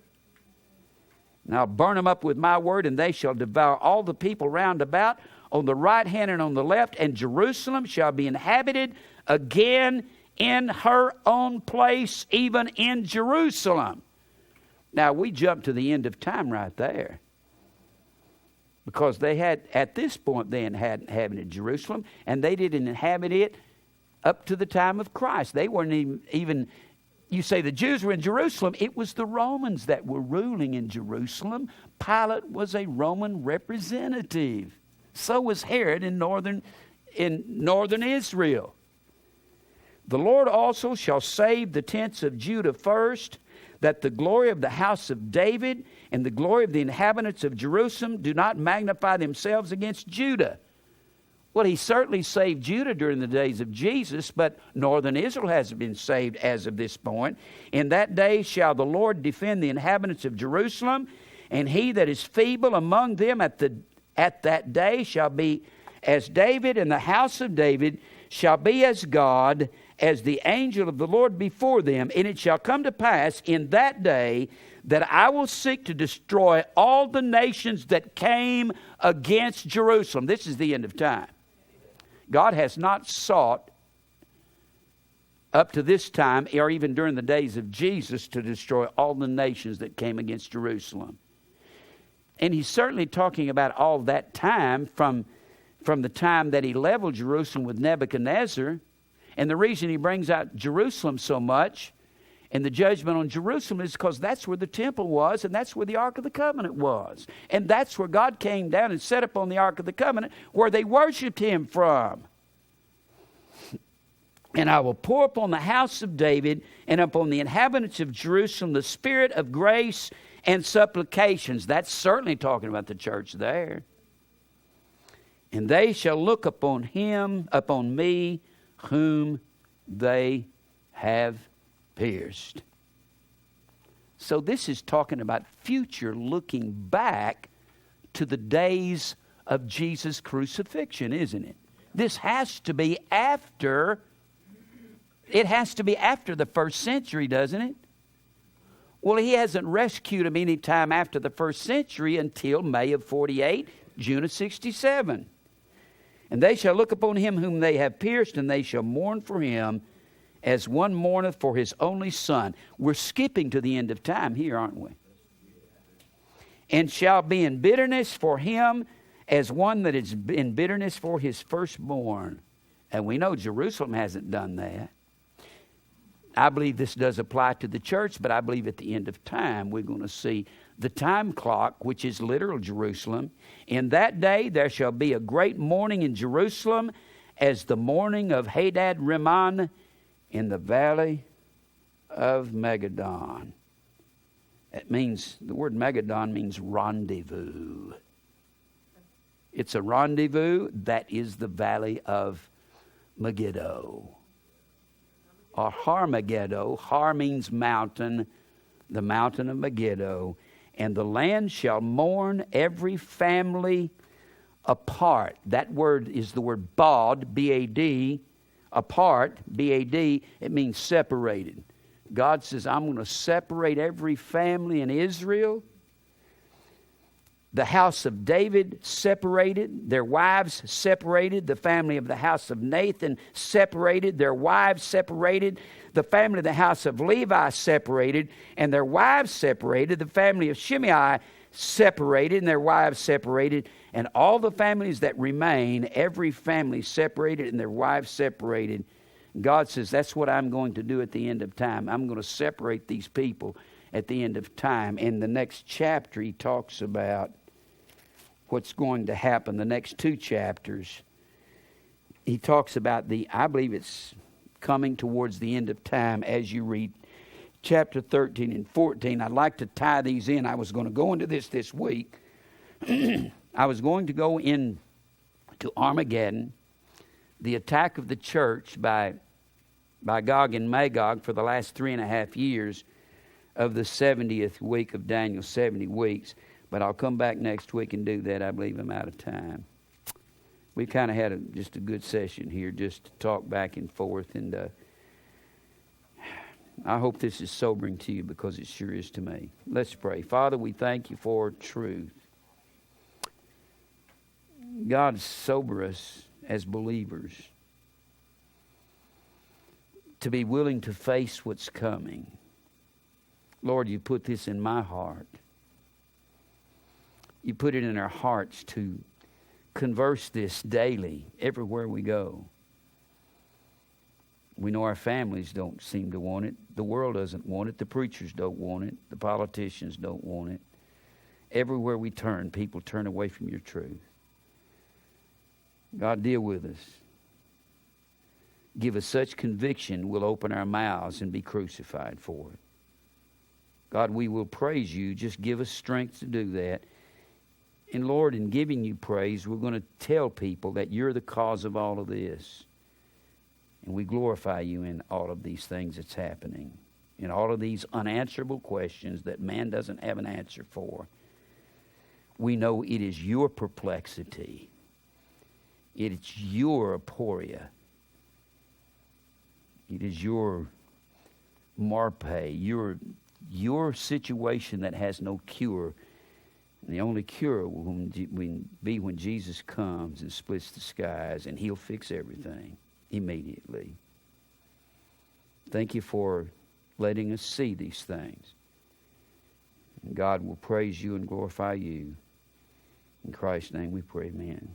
And I'll burn them up with my word, and they shall devour all the people round about on the right hand and on the left, and Jerusalem shall be inhabited again in her own place, even in Jerusalem. Now, we jump to the end of time right there. Because they had, at this point, they had inhabited Jerusalem, and they didn't inhabit it up to the time of Christ. They weren't even you say the Jews were in Jerusalem. It was the Romans that were ruling in Jerusalem. Pilate was a Roman representative. So was Herod in northern Israel. The Lord also shall save the tents of Judah first, that the glory of the house of David and the glory of the inhabitants of Jerusalem do not magnify themselves against Judah. Well, he certainly saved Judah during the days of Jesus, but northern Israel hasn't been saved as of this point. In that day shall the Lord defend the inhabitants of Jerusalem, and he that is feeble among them at that day shall be as David, and the house of David shall be as God, as the angel of the Lord before them. And it shall come to pass in that day that I will seek to destroy all the nations that came against Jerusalem. This is the end of time. God has not sought up to this time, or even during the days of Jesus, to destroy all the nations that came against Jerusalem. And he's certainly talking about all that time from the time that he leveled Jerusalem with Nebuchadnezzar. And the reason he brings out Jerusalem so much and the judgment on Jerusalem is because that's where the temple was, and that's where the Ark of the Covenant was. And that's where God came down and set up on the Ark of the Covenant, where they worshiped him from. And I will pour upon the house of David and upon the inhabitants of Jerusalem the spirit of grace and supplications. That's certainly talking about the church there. And they shall look upon me, whom they have pierced. So this is talking about future, looking back to the days of Jesus' crucifixion, isn't it? This has to be after, it has to be after the first century, doesn't it? Well, he hasn't rescued them any time after the first century until May of 48, June of 67. And they shall look upon him whom they have pierced, and they shall mourn for him as one mourneth for his only son. We're skipping to the end of time here, aren't we? And shall be in bitterness for him as one that is in bitterness for his firstborn. And we know Jerusalem hasn't done that. I believe this does apply to the church, but I believe at the end of time we're going to see the time clock, which is literal Jerusalem. In that day there shall be a great mourning in Jerusalem, as the mourning of Hadad Rimmon in the valley of Megiddon. It means, the word Megiddon means rendezvous. It's a rendezvous. That is the valley of Megiddo. Or Har-Megiddo. Har means mountain, the mountain of Megiddo. And the land shall mourn every family apart. That word is the word bod, B-A-D, apart, B-A-D. It means separated. God says, I'm going to separate every family in Israel. The house of David separated, their wives separated. The family of the house of Nathan separated, their wives separated. The family of the house of Levi separated, and their wives separated. The family of Shimei separated, and their wives separated. And all the families that remain, every family separated, and their wives separated. God says, that's what I'm going to do at the end of time. I'm going to separate these people at the end of time. In the next chapter, he talks about what's going to happen. The next two chapters, he talks about I believe it's coming towards the end of time as you read chapter 13 and 14. I'd like to tie these in. I was going to go into this week. I was going to go in to Armageddon, the attack of the church by Gog and Magog for the last 3.5 years of the 70th week of Daniel, 70 weeks. But I'll come back next week and do that. I believe I'm out of time. We kind of had just a good session here just to talk back and forth. And I hope this is sobering to you, because it sure is to me. Let's pray. Father, we thank you for truth. God, sober us as believers to be willing to face what's coming. Lord, you put this in my heart. You put it in our hearts to converse this daily, everywhere we go. We know our families don't seem to want it. The world doesn't want it. The preachers don't want it. The politicians don't want it. Everywhere we turn, people turn away from your truth. God, deal with us. Give us such conviction we'll open our mouths and be crucified for it. God, we will praise you. Just give us strength to do that. And Lord, in giving you praise, we're going to tell people that you're the cause of all of this. And we glorify you in all of these things that's happening. In all of these unanswerable questions that man doesn't have an answer for. We know it is your perplexity. It's your aporia. It is your marpe, your situation that has no cure. And the only cure will be when Jesus comes and splits the skies, and he'll fix everything immediately. Thank you for letting us see these things. And God will praise you and glorify you. In Christ's name we pray, amen.